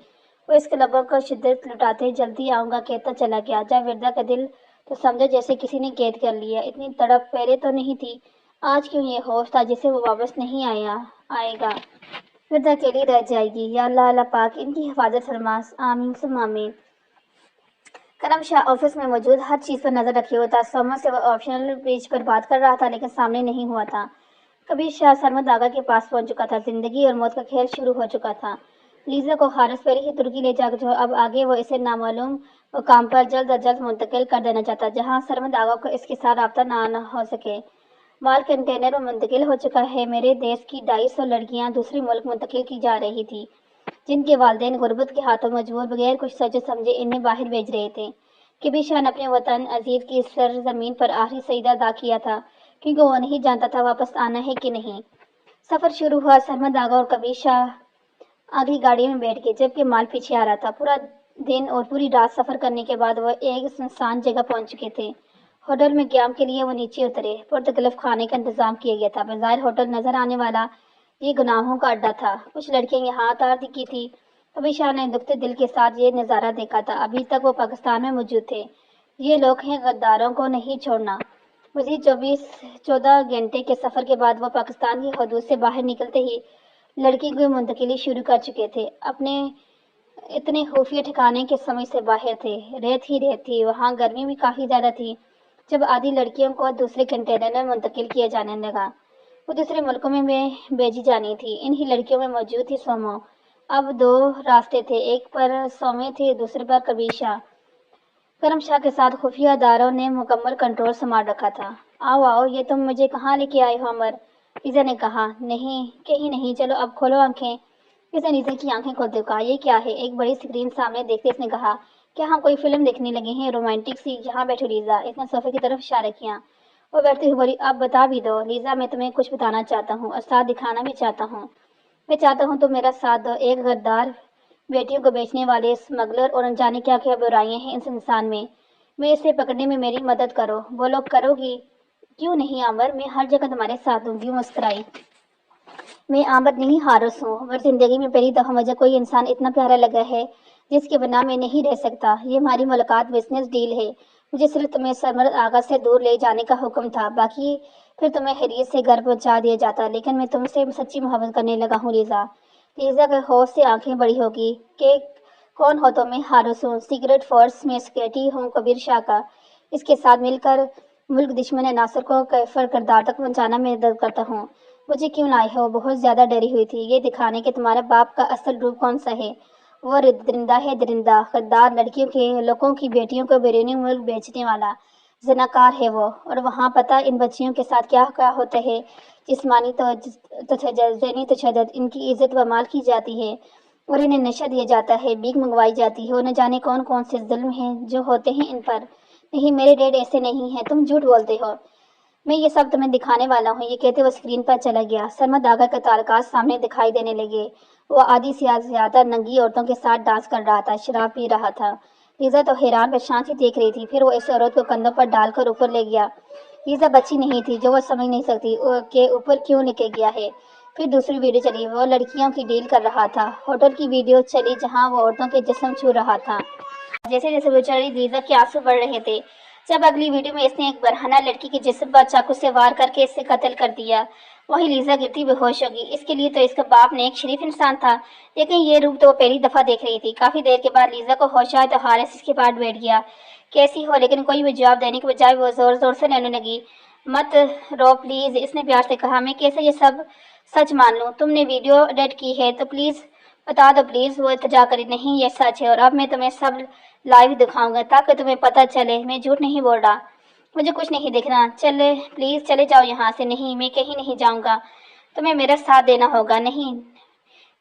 A: وہ اس کے لبوں کو شدت لٹاتے جلدی آؤں گا کہتا چلا گیا۔ جب وردا کا دل تو سمجھا جیسے کسی نے قید کر لیا۔ اتنی تڑپ پہلے تو نہیں تھی، آج کیوں یہ خوف تھا جسے وہ واپس نہیں آئے گا۔ وردا اکیلی رہ جائے گی۔ یا اللہ، اللہ پاک ان کی حفاظت فرما، آمین ثم آمین۔ کرم شاہ آفس میں موجود ہر چیز پر نظر رکھے ہوئے تھا۔ سوما سے وہ آپشنل پیج پر بات کر رہا تھا، لیکن سامنے نہیں ہوا تھا۔ کبیر شاہ سرمد آگا کے پاس پہنچ چکا تھا۔ زندگی اور موت کا کھیل شروع ہو چکا تھا۔ لیزا کو حارث پہلے ہی ترکی لے جا چکا، اب آگے وہ اسے نامعلوم مقام پر جلد از جلد منتقل کر دینا چاہتا، جہاں سرمد آگا کو اس کے ساتھ رابطہ نہ ہو سکے۔ مال کنٹینر میں منتقل ہو چکا ہے۔ میرے دیش کی 250 لڑکیاں دوسرے ملک منتقل کی جا رہی تھیں، جن کے والدین غربت کے ہاتھوں مجبور بغیر کچھ سوچے سمجھے انہیں باہر بھیج رہے تھے۔ کبیر شاہ نے اپنے وطن عزیز کی سرزمین پر آخری سجدہ ادا کیا تھا، کیونکہ وہ نہیں جانتا تھا واپس آنا ہے کہ نہیں۔ سفر شروع ہوا۔ سرمد آگا اور کبیر شاہ اگلی گاڑی میں بیٹھ گئے، جبکہ مال پیچھے آ رہا تھا۔ پورا دن اور پوری رات سفر کرنے کے بعد وہ ایک سنسان جگہ پہنچ چکے تھے۔ ہوٹل میں قیام کے لیے وہ نیچے اترے۔ پرتکلف کھانے کا انتظام کیا گیا تھا۔ بظاہر ہوٹل نظر آنے والا یہ گناہوں کا اڈا تھا۔ کچھ لڑکیاں یہاں اتار کی تھی۔ کبیر شاہ نے دکھتے دل کے ساتھ یہ نظارہ دیکھا تھا۔ ابھی تک وہ پاکستان میں موجود تھے۔ یہ لوگ ہیں، غداروں کو نہیں چھوڑنا۔ مزید 14 گھنٹے کے سفر کے بعد وہ پاکستان کی حدود سے باہر نکلتے ہی لڑکی کی منتقلی شروع کر چکے تھے۔ اپنے اتنے خفیہ ٹھکانے کے سمجھ سے باہر تھے۔ ریت ہی ریت تھی، وہاں گرمی بھی کافی زیادہ تھی۔ جب آدھی لڑکیوں کو دوسرے کنٹینر میں منتقل کیا جانے لگا، وہ دوسرے ملکوں میں بھیجی جانی تھی۔ انہی لڑکیوں میں موجود تھی سوما۔ اب 2 راستے تھے، ایک پر سوما تھی، دوسرے پر کبیر شاہ۔ کرم شاہ کے ساتھ خفیہ اداروں نے مکمل کنٹرول سنبھال رکھا تھا۔ آؤ آؤ، یہ تم مجھے کہاں لے کے آئے ہو عمر؟ لیزا نے کہا۔ نہیں، کہیں نہیں، چلو اب کھولو آنکھیں۔ اس نے لیزا کی آنکھیں کھولتے کہا، یہ کیا ہے؟ ایک بڑی اسکرین سامنے دیکھتے اس نے کہا، کیا ہم کوئی فلم دیکھنے لگے ہیں؟ رومانٹک سی؟ یہاں بیٹھو لیزا۔ اس نے صوفے کی طرف اشارہ کیا۔ وہ بیٹھتے ہوئے بولی، اب بتا بھی دو لیزا، میں تمہیں کچھ بتانا چاہتا ہوں اور ساتھ دکھانا بھی چاہتا ہوں۔ میں چاہتا ہوں تم میرا ساتھ دو۔ ایک غدار، بیٹیوں کو بیچنے والے، اسمگلر اور انجانے کیا کیا برائیاں ہیں اس انسان میں اسے پکڑنے میں میری مدد کرو۔ بولو، کرو گی؟ کیوں نہیں عمر، میں ہر جگہ تمہارے ساتھ ہوں۔ یوں مسکرائی۔ میں آمد نہیں حارس ہوں، مگر زندگی میں پہلی دفعہ مجھے کوئی انسان اتنا پیارا لگا ہے جس کے بنا میں نہیں رہ سکتا۔ یہ ہماری ملاقات بزنس ڈیل ہے۔ مجھے صرف تمہیں سرمد آغا سے دور لے جانے کا حکم تھا، باقی پھر تمہیں خیریت سے گھر پہنچا دیا جاتا، لیکن میں تم سے سچی محبت کرنے لگا ہوں لیزا۔ لیزا کے خوف سے آنکھیں بڑی ہوگی کہ کون ہو تو؟ میں حارس ہوں، سیکرٹ فورس میں سیکورٹی ہوں کبیر شاہ کا۔ اس کے ساتھ مل کر ملک دشمن ناصر کو کیفر کردار تک پہنچانا میں مدد کرتا ہوں۔ مجھے کیوں لائے ہو؟ بہت زیادہ ڈری ہوئی تھی، یہ دکھانے کہ تمہارے باپ کا اصل روپ کون سا ہے۔ وہ درندہ ہے، درندہ، غدار، لڑکیوں کے، لوگوں کی بیٹیوں کو بیرونی ملک بیچنے والا زناکار ہے وہ۔ اور وہاں پتہ ان بچیوں کے ساتھ کیا کیا ہوتا ہے، جسمانی تشدد، ذہنی تشدد، ان کی عزت و مال کی جاتی ہے اور انہیں نشہ دیا جاتا ہے، بھیک منگوائی جاتی ہے، اور نہ جانے کون کون سے ظلم ہیں جو ہوتے ہیں ان پر۔ نہیں میرے ڈیڈ ایسے نہیں ہیں، تم جھوٹ بولتے ہو۔ میں یہ سب تمہیں دکھانے والا ہوں۔ یہ کہتے وہ اسکرین پر چلا گیا۔ سرمد آغا کے تعلقات سامنے دکھائی دینے لگے۔ وہ آدھی سے زیادہ ننگی عورتوں کے ساتھ ڈانس کر رہا تھا، شراب پی رہا تھا۔ لیزا تو حیران پریشان سی دیکھ رہی تھی۔ پھر وہ اس عورت کو کندھوں پر ڈال کر اوپر لے گیا۔ لیزا بچی نہیں تھی جو وہ سمجھ نہیں سکتی کہ اوپر کیوں لے کے گیا ہے۔ پھر دوسری ویڈیو چلی، وہ لڑکیوں کی ڈیل کر رہا تھا۔ ہوٹل کی ویڈیو چلی جہاں وہ عورتوں کے جسم چھو رہا تھا۔ جیسے جیسے وہ چلی، لیزا کے آنسو بڑھ رہے تھے۔ جب اگلی ویڈیو میں اس نے ایک برہنہ لڑکی کے جسم پر چاقو سے وار کر کے اسے قتل کر دیا، وہیں لیزا گرتی بے ہوش ہوگی۔ اس کے لیے تو اس کا باپ نیک شریف انسان تھا، لیکن یہ روپ تو وہ پہلی دفعہ دیکھ رہی تھی۔ کافی دیر کے بعد لیزا کو ہوش آیا تو حارث اس کے پاس بیٹھ گیا۔ کیسی ہو؟ لیکن کوئی بھی جواب دینے کے بجائے وہ زور زور سے رونے لگی۔ مت رو پلیز، اس نے پیار سے کہا۔ میں کیسے یہ سب سچ مان لوں؟ تم نے ویڈیو ایڈٹ کی ہے تو پلیز بتا دو پلیز۔ وہ التجا کری۔ نہیں یہ سچ ہے، اور اب میں تمہیں سب لائیو دکھاؤں گا تاکہ تمہیں پتہ چلے میں جھوٹ نہیں بول رہا۔ مجھے کچھ نہیں دیکھنا، چلے پلیز چلے جاؤ یہاں سے۔ نہیں میں کہیں نہیں جاؤں گا، تمہیں میرا ساتھ دینا ہوگا۔ نہیں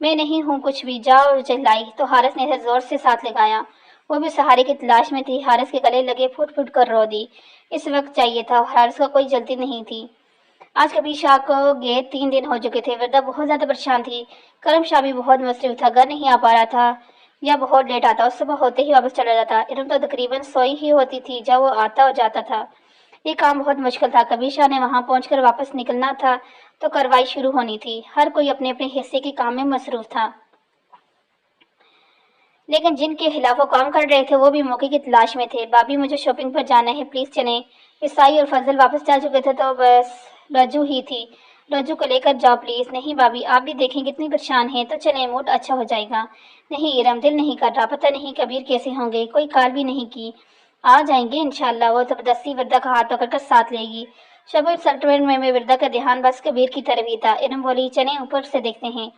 A: میں نہیں ہوں کچھ بھی، جاؤ۔ چلائی تو حارث نے اسے زور سے ساتھ لگایا۔ وہ بھی سہارے کی تلاش میں تھی، حارث کے گلے لگے پھٹ پھٹ کر رو دی۔ اس وقت چاہیے تھا، حارث کو کوئی جلدی نہیں تھی۔ آج کبیر شاہ کو گئے 3 دن ہو چکے تھے۔ وردہ بہت زیادہ پریشان تھی۔ کرم شاہ بھی بہت مصروف تھا، گھر نہیں آ پا رہا تھا یا بہت لیٹ آتا اور صبح ہوتے ہی واپس چلا جاتا۔ ارم تو تقریباً سوئی ہی ہوتی تھی جب وہ آتا اور جاتا تھا۔ یہ کام بہت مشکل تھا۔ کبیر شاہ نے وہاں پہنچ کر واپس نکلنا تھا تو کارروائی شروع ہونی تھی۔ ہر کوئی اپنے اپنے حصے کے کام میں مصروف تھا، لیکن جن کے خلاف وہ کام کر رہے تھے وہ بھی موقع کی تلاش میں تھے۔ بھابھی مجھے شاپنگ پر جانا ہے، پلیز چلیں۔ عیسائی اور فضل واپس جا چکے تھے تو بس رجو ہی تھی۔ رجو کو لے کر جاؤ پلیز۔ نہیں بھابھی، آپ بھی دیکھیں کتنی پریشان ہیں، تو چلیں موڈ اچھا ہو جائے گا۔ نہیں ارم، دل نہیں کر رہا، پتہ نہیں کبیر کیسے ہوں گے، کوئی کال بھی نہیں کی۔ آ جائیں گے انشاءاللہ۔ وہ زبردستی وردہ کا ہاتھ پکڑ کر ساتھ لے گی۔ شاپنگ سینٹر میں وردہ کا دھیان بس کبیر کی طرف ہی تھا۔ ارم بولی چلیں اوپر سے دیکھتے ہیں۔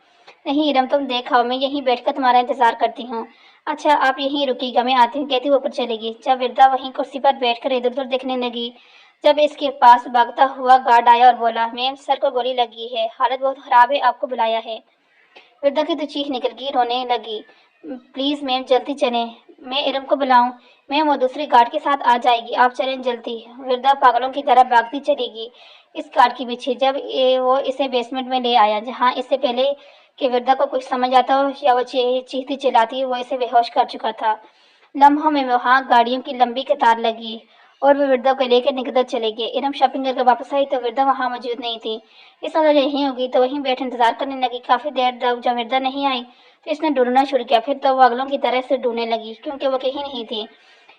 A: نہیں ارم تم دیکھو، میں یہیں بیٹھ کر تمہارا انتظار کرتی ہوں۔ اچھا آپ یہیں رکیے گا، میں آتی ہوں، کہتی وہ اوپر چلے گی۔ جب وردہ وہیں کرسی پر بیٹھ کر ادھر ادھر دیکھنے لگی، جب اس کے پاس بھاگتا ہوا گارڈ آیا اور بولا میم سر کو گولی لگی ہے، حالت بہت خراب ہے، آپ کو بلایا ہے۔ وردہ کی تو چیخ نکل گئی، رونے لگی۔ پلیز میم جلدی چلیں، میں ارم کو بلاؤں؟ میم وہ دوسری گارڈ کے ساتھ آ جائے گی، آپ چلیں جلدی۔ وردہ پاگلوں کی طرح بھاگتی چلی گئی اس گارڈ کے پیچھے۔ جب وہ اسے بیسمنٹ میں لے آیا جہاں اس سے پہلے کہ وردہ کو کچھ سمجھ آتا یا وہ چیختی چلاتی وہ اسے بے ہوش کر چکا تھا، لمحوں میں وہاں گاڑیوں کی لمبی قطار لگی اور وہ وردہ کو لے کر نکل چلے گئے۔ ارم شاپنگ کر کے واپس آئی تو وردہ وہاں موجود نہیں تھی۔ اس وقت یہیں ہوگی تو وہیں بیٹھ انتظار کرنے لگی۔ کافی دیر تک جب وردہ نہیں آئی تو اس نے ڈھونڈنا شروع کیا۔ پھر تو وہ اگلوں کی طرح سے ڈھونڈنے لگی کیونکہ وہ کہیں نہیں تھی۔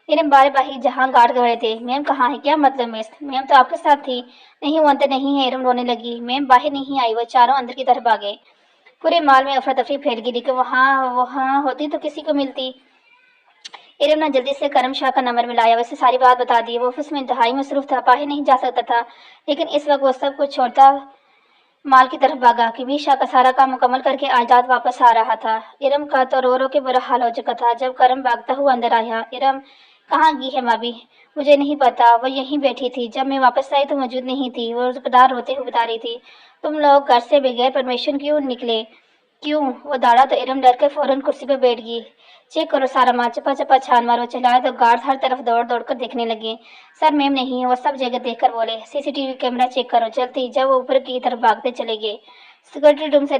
A: ارم بار باہی جہاں گارڈ کھڑے تھے، میم کہاں ہے؟ کیا مطلب مس؟ میم تو آپ کے ساتھ تھی۔ نہیں وہ اندر نہیں ہے۔ ارم رونے لگی۔ میم باہر نہیں آئی، وہ چاروں اندر کی طرف بھاگے۔ پورے مال میں افراتفری پھیل گئی، لیکن وہاں ہوتی تو کسی کو ملتی۔ ارم نے جلدی سے کرم شاہ کا نمبر ملایا، ویسے ساری بات بتا دی۔ وہ آفس میں انتہائی مصروف تھا، باہر نہیں جا سکتا تھا، لیکن اس وقت وہ سب کچھ چھوڑتا مال کی طرف بھاگا۔ کبیر شاہ کا سارا کام مکمل کر کے آزاد واپس آ رہا تھا۔ ارم کا تو رو رو کے برا حال ہو چکا تھا۔ جب کرم بھاگتا ہوا اندر آیا، ارم کہاں گئی ہے بھابھی؟ مجھے نہیں پتا، وہ یہیں بیٹھی تھی، جب میں واپس آئی تو موجود نہیں تھی۔ وہ روزگار روتے ہوئے بتا رہی تھی۔ تم لوگ گھر سے بغیر پرمیشن کیوں نکلے؟ کیوں؟ وہ داڑا تو ارم ڈر کے فوراً کرسی پہ بیٹھ گئی۔ چیک کرو سارا مال، چپا چپا چھان مارو۔ چلایا تو گارڈ ہر طرف دوڑ دوڑ کر دیکھنے لگے۔ سر میم نہیں ہے، وہ سب جگہ دیکھ کر بولے۔ C C T V camera check کرو جلدی۔ جب وہ اوپر کی طرف بھاگتے چلے گئے، سیکورٹی روم سے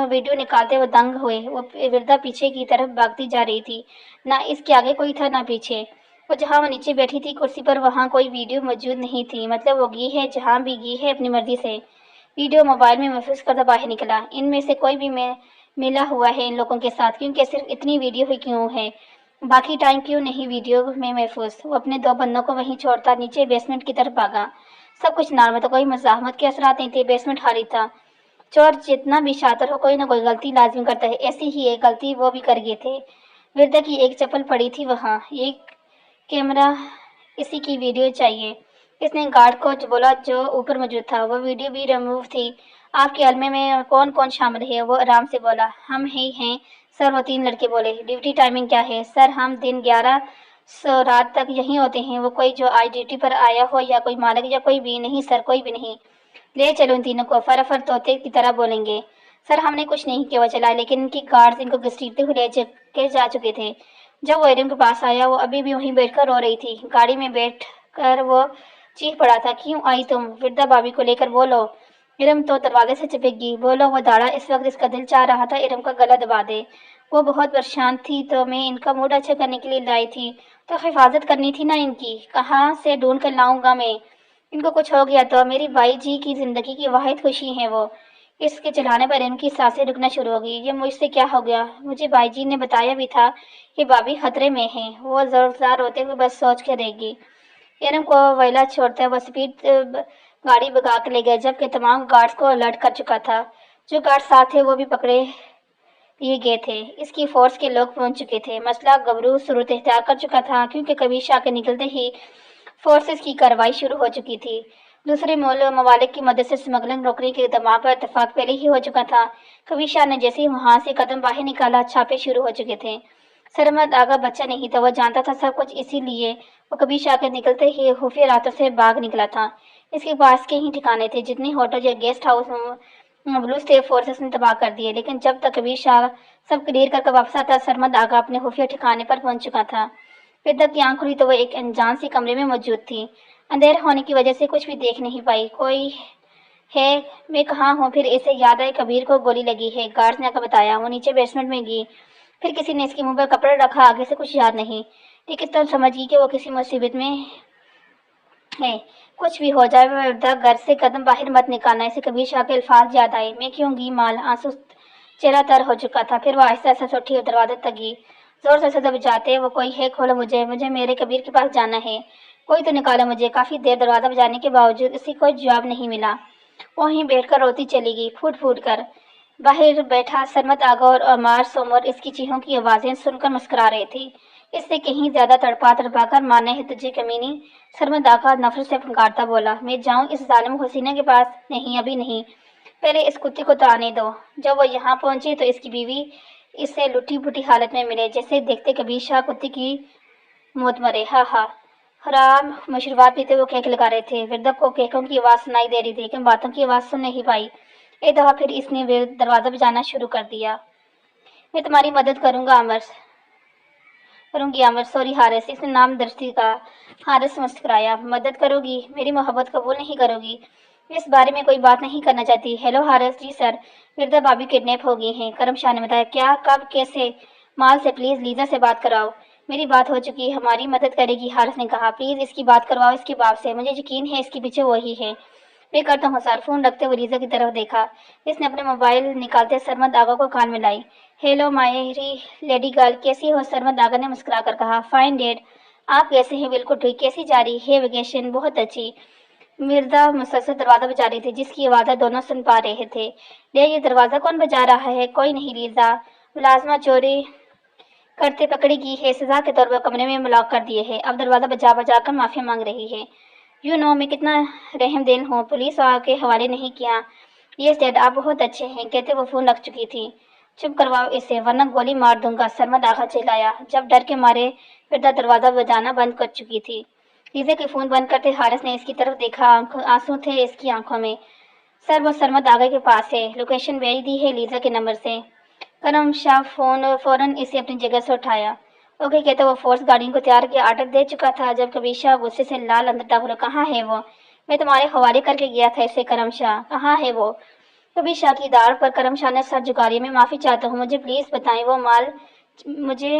A: ویڈیو نکالتے وہ دنگ ہوئے۔ وہ وردہ پیچھے کی طرف بھاگتی جا رہی تھی، نہ اس کے آگے کوئی تھا نہ پیچھے۔ وہ جہاں وہ نیچے بیٹھی تھی کرسی پر، وہاں کوئی ویڈیو موجود نہیں تھی۔ مطلب وہ گئی ہے، جہاں بھی گئی ہے اپنی مرضی سے۔ ویڈیو موبائل میں محفوظ کردہ باہر نکلا۔ ان میں سے کوئی بھی ملا ہوا ہے ان لوگوں کے ساتھ، کیونکہ صرف اتنی ویڈیو ہی کیوں ہے، باقی ٹائم کیوں نہیں ویڈیو میں محفوظ؟ وہ اپنے 2 بندوں کو وہیں چھوڑتا نیچے بیسمنٹ کی طرف بھاگا۔ سب کچھ نارمل تھا، کوئی مزاحمت کے اثرات نہیں تھے، بیسمنٹ خالی تھا۔ چور جتنا بھی شاطر ہو، کوئی نہ کوئی غلطی لازمی کرتا ہے، ایسی ہی ایک غلطی وہ بھی کر گئے تھے۔ وردا کی ایک چپل پڑی تھی وہاں۔ ایک کیمرہ، اسی کی ویڈیو چاہیے۔ اس نے گارڈ کو بولا جو اوپر موجود تھا۔ وہ ویڈیو بھی ریموو تھی۔ آپ کے علمے میں کون کون شامل ہے؟ وہ آرام سے بولا۔ ہم ہی ہیں سر، وہ 3 لڑکے بولے۔ ڈیوٹی ٹائمنگ کیا ہے؟ سر ہم دن 11 رات تک یہیں ہوتے ہیں۔ وہ کوئی جو آج ڈیوٹی پر آیا ہو، یا کوئی مالک، یا کوئی بھی نہیں سر، کوئی بھی نہیں۔ لے چلو ان تینوں کو، فرفر طوطے کی طرح بولیں گے۔ سر ہم نے کچھ نہیں کیا، وہ چلا، لیکن ان کی گارڈز ان کو گھسیٹتے ہوئے لے کے جا چکے تھے۔ جب وہ ارم کے پاس آیا، وہ ابھی بھی وہیں بیٹھ کر رو رہی تھی۔ گاڑی میں بیٹھ کر وہ چیخ پڑا تھا، کیوں آئی تم؟ وردا بھابھی کو لے کر بولو۔ ارم تو دروازے سے چپک گئی۔ بولو وہ داڑا۔ اس وقت اس کا دل چاہ رہا تھا ارم کا گلا دبا دے۔ وہ بہت پریشان تھی، تو میں ان کا موڈ اچھا کرنے کے لیے لائی تھی، تو حفاظت کرنی تھی نا ان کی۔ کہاں سے ڈھونڈ کر لاؤں گا میں؟ ان کو کچھ ہو گیا تو میری بائی جی کی زندگی کی واحد خوشی ہے وہ۔ اس کے چلانے پر ان کی سانسیں رکنا شروع ہو گئی۔ یہ مجھ سے کیا ہو گیا؟ مجھے بائی جی نے بتایا بھی تھا کہ بھابھی خطرے میں ہیں۔ وہ زور روتے ہوئے بس سوچ کے رہ گئی۔ ارم کو ویلا چھوڑتا وہ سپیڈ گاڑی بھگا کے لے گیا، جبکہ تمام گارڈز کو الرٹ کر چکا تھا۔ جو گارڈ ساتھ تھے وہ بھی پکڑے لیے گئے تھے۔ اس کی فورس کے لوگ پہنچ چکے تھے۔ مسئلہ گھبرو صورت اختیار کر چکا تھا، کیونکہ کبھی شاہ کے نکلتے ہی فورسز کی کارروائی شروع ہو چکی تھی۔ دوسرے ممالک کی مدد سے اسمگلنگ روکنے کے اقدامات پر اتفاق پہلے ہی ہو چکا تھا۔ کبھی شاہ نے جیسے ہی وہاں سے قدم باہر نکالا، چھاپے شروع ہو چکے تھے۔ سرمد آگا بچہ نہیں تھا، وہ جانتا تھا سب کچھ، اسی لیے وہ کبھی شاہ کے نکلتے ہی خفیہ راتوں سے بھاگ نکلا تھا۔ اس کے پاس کے ہی ٹھکانے تھے، جتنے ہوٹل یا گیسٹ ہاؤس مبلوس تھے فورسز نے تباہ کر دیے۔ لیکن جب تک کبھی شاہ سب کلیئر کر کے واپس آتا، سرمد آگا اپنے خفیہ ٹھکانے پر پہنچ چکا تھا۔ پھر جب کی آنکھ کھلی تو وہ ایک انجان سی کمرے میں موجود تھی۔ اندھیرا ہونے کی وجہ سے کچھ بھی دیکھ نہیں پائی۔ کوئی ہے؟ میں کہاں ہوں؟ پھر اسے یاد آئی کبیر کو گولی لگی ہے، گارڈز نے آ کر بتایا۔ وہ نیچے بیسمنٹ میں گئی۔ پھر کسی نے اس کے منہ پر کپڑا رکھا، آگے سے کچھ یاد نہیں، لیکن تب سمجھ گئی کہ وہ کسی مصیبت میں ہے۔ کچھ بھی ہو جائے، وردا گھر سے قدم باہر مت نکالنا۔ اسے کبیر شاہ کے الفاظ یاد آئے، میں کیوں گئی مال؟ آنسو چہرہ تر ہو چکا تھا۔ پھر وہ آہستہ آہستہ اٹھی اور دروازے تک گئی۔ زور سے دب جاتے وہ، کوئی ہے؟ کھولو مجھے میرے کبیر کے پاس جانا ہے، کوئی تو نکالو مجھے۔ کافی دیر دروازہ بجانے کے باوجود اسے کوئی جواب نہیں ملا۔ وہیں بیٹھ کر روتی چلی گئی، پھوٹ پھوٹ کر۔ باہر بیٹھا سرمد آگا اور عمار سومر اس کی چیخوں کی آوازیں سن کر مسکرا رہے تھے۔ اس سے کہیں زیادہ تڑپا کر مارنا ہے تجھے کمینی، سرمد آگا نفرت سے پھنکارتا بولا۔ میں جاؤں اس ظالم حسینہ کے پاس؟ نہیں، ابھی نہیں، پہلے اس کتے کو تو آنے دو۔ جب وہ یہاں پہنچے تو اس کی بیوی اسے لٹی پٹی حالت میں ملے، جیسے دیکھتے کبیر شاہ کتے کی موت مرے۔ ہا ہا حرام۔ مشروبات پیتے وہ کہک لگا رہے تھے۔ وردا کو کہکوں کی آواز سنائی دے رہی تھی، لیکن باتوں کی آواز سن نہیں پائی۔ ایک دفعہ پھر اس نے دروازہ بجانا شروع کر دیا۔ میں تمہاری مدد کروں گی عامر۔ سوری حارث، اس نے نام درستی کہا۔ حارث مسکرایا۔ مدد کرو گی؟ میری محبت قبول نہیں کرو گی؟ میں اس بارے میں کوئی بات نہیں کرنا چاہتی۔ ہیلو حارث۔ جی سر، وردا بھابھی کڈنیپ ہو گئی ہیں، کرم شاہ نے بتایا۔ کیا؟ کب؟ کیسے؟ مال سے پلیز لیزا سے بات کراؤ۔ میری بات ہو چکی ہے، ہماری مدد کرے گی، حارث نے کہا۔ پلیز اس کی بات کرواؤ اس کے باپ سے، مجھے یقین ہے اس کے پیچھے وہی ہے۔ میں کرتا ہوں سر۔ فون رکھتے ہوئے لیزا کی طرف دیکھا۔ اس نے اپنے موبائل نکالتے سرمد آگا کو کان میں لائی۔ ہیلو ماہری لیڈی گرل، کیسی ہو؟ سرمد آگا نے مسکرا کر کہا۔ فائن ڈیڈ، آپ کیسے ہیں؟ بالکل ٹھیک۔ کیسی جا رہی ہے ویکیشن؟ بہت اچھی۔ وردا مسلسل دروازہ بجا رہی تھی، جس کی آوازیں دونوں سن پا رہے تھے۔ لے یہ دروازہ کون بجا رہا ہے؟ کوئی نہیں لیزا، ملازمہ چوری کرتے پکڑی گئی ہے، سزا کے طور پر کمرے میں لاک کر دیے ہے، اب دروازہ بجا بجا کر معافی مانگ رہی ہے۔ میں کتنا رحم دل ہوں، پولیس کے حوالے نہیں کیا۔ یس ڈیڈ، آپ بہت اچھے ہیں، کہتے وہ فون رکھ چکی تھی۔ چپ کرواؤ اسے ورنہ گولی مار دوں گا، سرمد آگا چلایا، جب ڈر کے مارے وردا دروازہ بجانا بند کر چکی تھی۔ لیزا کے فون بند کرتے حارث نے اس کی طرف دیکھا، آنسو تھے اس کی آنکھوں میں۔ سر وہ سرمد آگا کے پاس ہے، لوکیشن بھیج دی ہے لیزا کے نمبر سے۔ کرم شاہ فوراً اسے اپنی جگہ سے اٹھایا۔ اوکے کہتا وہ فورس گاڑیوں کو تیار کیا آرڈر دے چکا تھا، جب کبیر شاہ غصے سے لال اندر داخل ہوا۔ کہاں ہے وہ؟ میں تمہارے حوالے کر کے گیا تھا اسے، کرم شاہ۔ کہاں ہے وہ؟ کبیر شاہ کی داڑھ پر کرم شاہ نے سر جھکا لیا۔ میں معافی چاہتا ہوں، مجھے پلیز بتائیں وہ مال، مجھے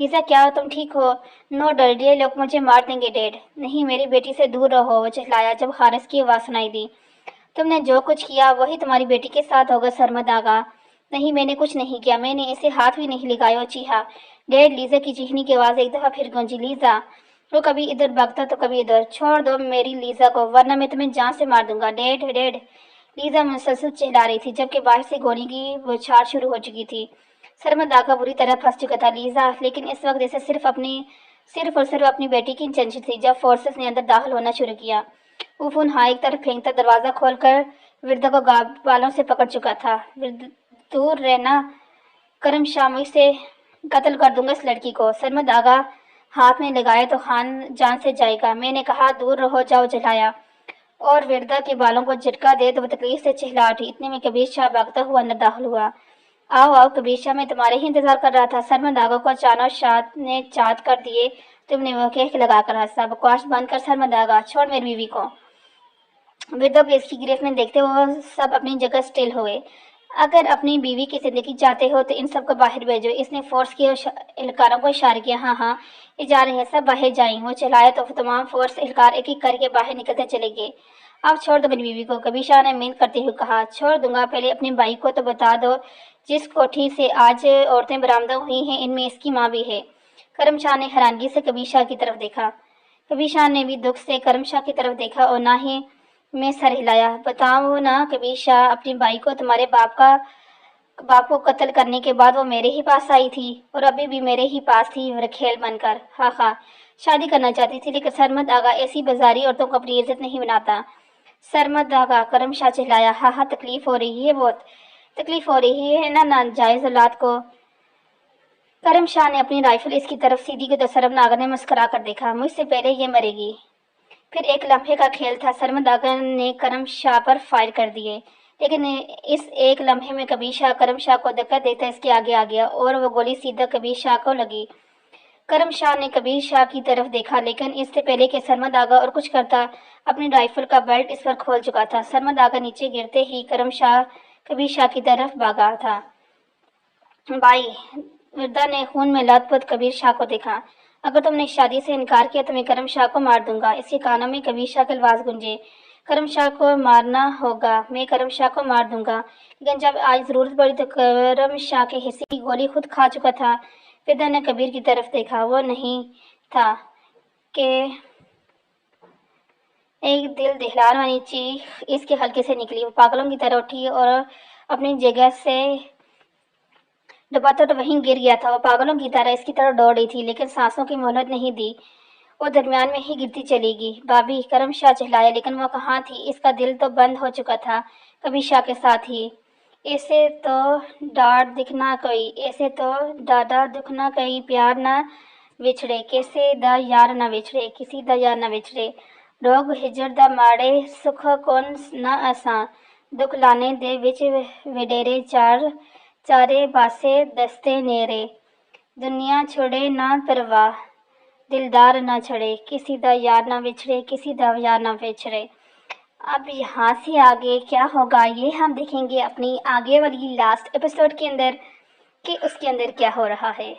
A: لیزا کیا تم ٹھیک ہو؟ نو ڈیڈ، یہ لوگ مجھے مار دیں گے ڈیڈ۔ نہیں میری بیٹی سے دور رہو، وہ چہلایا جب حارث کی آواز سنائی دی۔ تم نے جو کچھ کیا وہی تمہاری بیٹی کے ساتھ ہوگا سرمد آغا۔ نہیں میں نے کچھ نہیں کیا، میں نے اسے ہاتھ بھی نہیں لگایا، چیخا ڈیڈ۔ لیزا کی چیخنے کی آواز ایک دفعہ پھر گونجی۔ لیزا، وہ کبھی ادھر بھاگتا تو کبھی ادھر۔ چھوڑ دو میری لیزا کو ورنہ میں تمہیں جان سے مار دوں گا ڈیڈ ڈیڈ۔ لیزا مسلسل چہلا رہی تھی جبکہ باہر سے گولی کی بوچھار شروع ہو چکی تھی۔ سرمد آغا بری طرح پھنس چکا تھا لیزا، لیکن اس وقت اسے صرف اور صرف اپنی بیٹی کی ٹینشن تھی۔ جب فورسز نے اندر داخل ہونا شروع کیا، وہ فون ایک طرف پھینکتا دروازہ کھول کر وردا کو بالوں سے پکڑ چکا تھا۔ دور رہنا کرم شاہ، مجھ سے قتل کر دوں گا اس لڑکی کو۔ سرمد آغا ہاتھ میں لگائے تو خان جان سے جائے گا، میں نے کہا دور رہو جاؤ، جلایا اور وردا کے بالوں کو جھٹکا دے تو وہ تکلیف سے چہلا اٹھی۔ اتنے میں کبیر شاہ بھاگتا ہوا اندر داخل ہوا۔ آؤ آؤ کبیر شاہ، میں تمہارے ہی انتظار کر رہا تھا۔ سرمد آغا کو اچانک شاہ نے چاٹ کر دیے۔ تم نے وہ کیک لگا کر ہنسا۔ بکواس بند کر سرمد آغا، چھوڑ میری بیوی کو۔ وردا کو اس کی گرفت میں دیکھتے وہ سب اپنی جگہ سٹل ہوئے۔ اگر اپنی بیوی کی زندگی چاہتے ہو تو ان سب کو باہر بھیجو۔ اس نے فورس کے اہلکاروں کو اشارہ کیا۔ ہاں ہاں یہ جا رہے ہیں، سب باہر جائیں۔ وہ چلایا تو تمام فورس اہلکار ایک ایک کر کے باہر نکلتے چلے گئے۔ اب چھوڑ دو میری بیوی کو، کبیر شاہ نے محنت کرتے ہوئے کہا۔ چھوڑ دوں گا، پہلے اپنے بھائی کو تو بتا دو جس کوٹھی سے آج عورتیں برآمدہ ہوئی ہیں ان میں اس کی ماں بھی ہے۔ کرم شاہ نے حیرانگی سے کبیر شاہ کی طرف دیکھا۔ کبیر شاہ نے بھی دکھ سے کرم شاہ کی طرف دیکھا اور نہ ہی میں سر ہلایا۔ بتاؤ نا کبیر شاہ، اپنے بھائی کو تمہارے باپ کو قتل کرنے کے بعد وہ میرے ہی پاس آئی تھی اور ابھی بھی میرے ہی پاس تھی رکھیل بن کر۔ ہاں ہاں شادی کرنا چاہتی تھی، لیکن سرمد آغا ایسی بازاری عورتوں کو اپنی عزت نہیں بناتا۔ سرمد آغا، کرم شاہ چہلایا۔ ہاں ہاں تکلیف ہو رہی ہے، بہت تکلیف ہو رہی ہے نا ناجائز اولاد کو۔ کرم شاہ نے اپنی رائفل اس کی طرف سیدھی کی تو سرمد آغا نے مسکرا کر دیکھا۔ مجھ سے پہلے یہ مرے گی۔ پھر ایک لمحے کا کھیل تھا، سرمد آغا نے کرم شاہ پر فائر کر دیے، لیکن اس ایک لمحے میں کبیر شاہ کرم شاہ کو دھکا دیتا اس کے آگے آ گیا اور وہ گولی سیدھا کبیر شاہ کو لگی۔ کرم شاہ نے کبیر شاہ کی طرف دیکھا، لیکن اس سے پہلے کہ سرمد آغا اور کچھ کرتا اپنی رائفل کا بیلٹ اس پر کھول چکا تھا۔ سرمد آغا نیچے گرتے ہی کرم شاہ کبیر شاہ کی طرف بھاگا تھا۔ بھائی، وردا نے خون میں لت پت کبیر شاہ کو دیکھا۔ اگر تم نے شادی سے انکار کیا تو میں کرم شاہ کو مار دوں گا۔ اس کے کانوں میں کبیر شاہ کے الفاظ گونجے۔ کرم شاہ کو مارنا ہوگا، میں کرم شاہ کو مار دوں گا، لیکن جب آج ضرورت پڑی تو کرم شاہ کے حصے کی گولی خود کھا چکا تھا۔ وردا نے کبیر کی طرف دیکھا۔ وہ نہیں تھا کہ ایک دل دہلانے والی چیخ اس کے حلقے سے نکلی۔ وہ پاگلوں کی طرح اٹھی اور اپنی جگہ سے دباتو وہیں گر گیا تھا۔ وہ پاگلوں کی طرح اس کی طرف دوڑ رہی تھی، لیکن سانسوں کی مہلت نہیں دی، وہ درمیان میں ہی گرتی چلی گئی۔ بھابھی، کرم شاہ چہلایا، لیکن وہ کہاں تھی؟ اس کا دل تو بند ہو چکا تھا کبیر شاہ کے ساتھ ہی۔ ایسے تو ڈاڈ دکھنا کوئی، ایسے تو ڈاڈا دکھنا کوئی، پیار نہ وچھڑے کیسے دا یار نہ وچھڑے، کسی دا یار نہ وچھڑے، روگ ہجر دا ماڑے، سکھ کون نہ آساں، دکھ لانے دے وچ وڈیرے چارے پاسے دستے نیرے، دنیا چھوڑے نہ پرواہ، دلدار نہ چھڑے، کسی دا یار نہ وچھڑے، کسی دا یار نہ وچھڑے۔ اب یہاں سے آگے کیا ہوگا یہ ہم دیکھیں گے اپنی آگے والی لاسٹ ایپیسوڈ کے اندر کہ اس کے اندر کیا ہو رہا ہے۔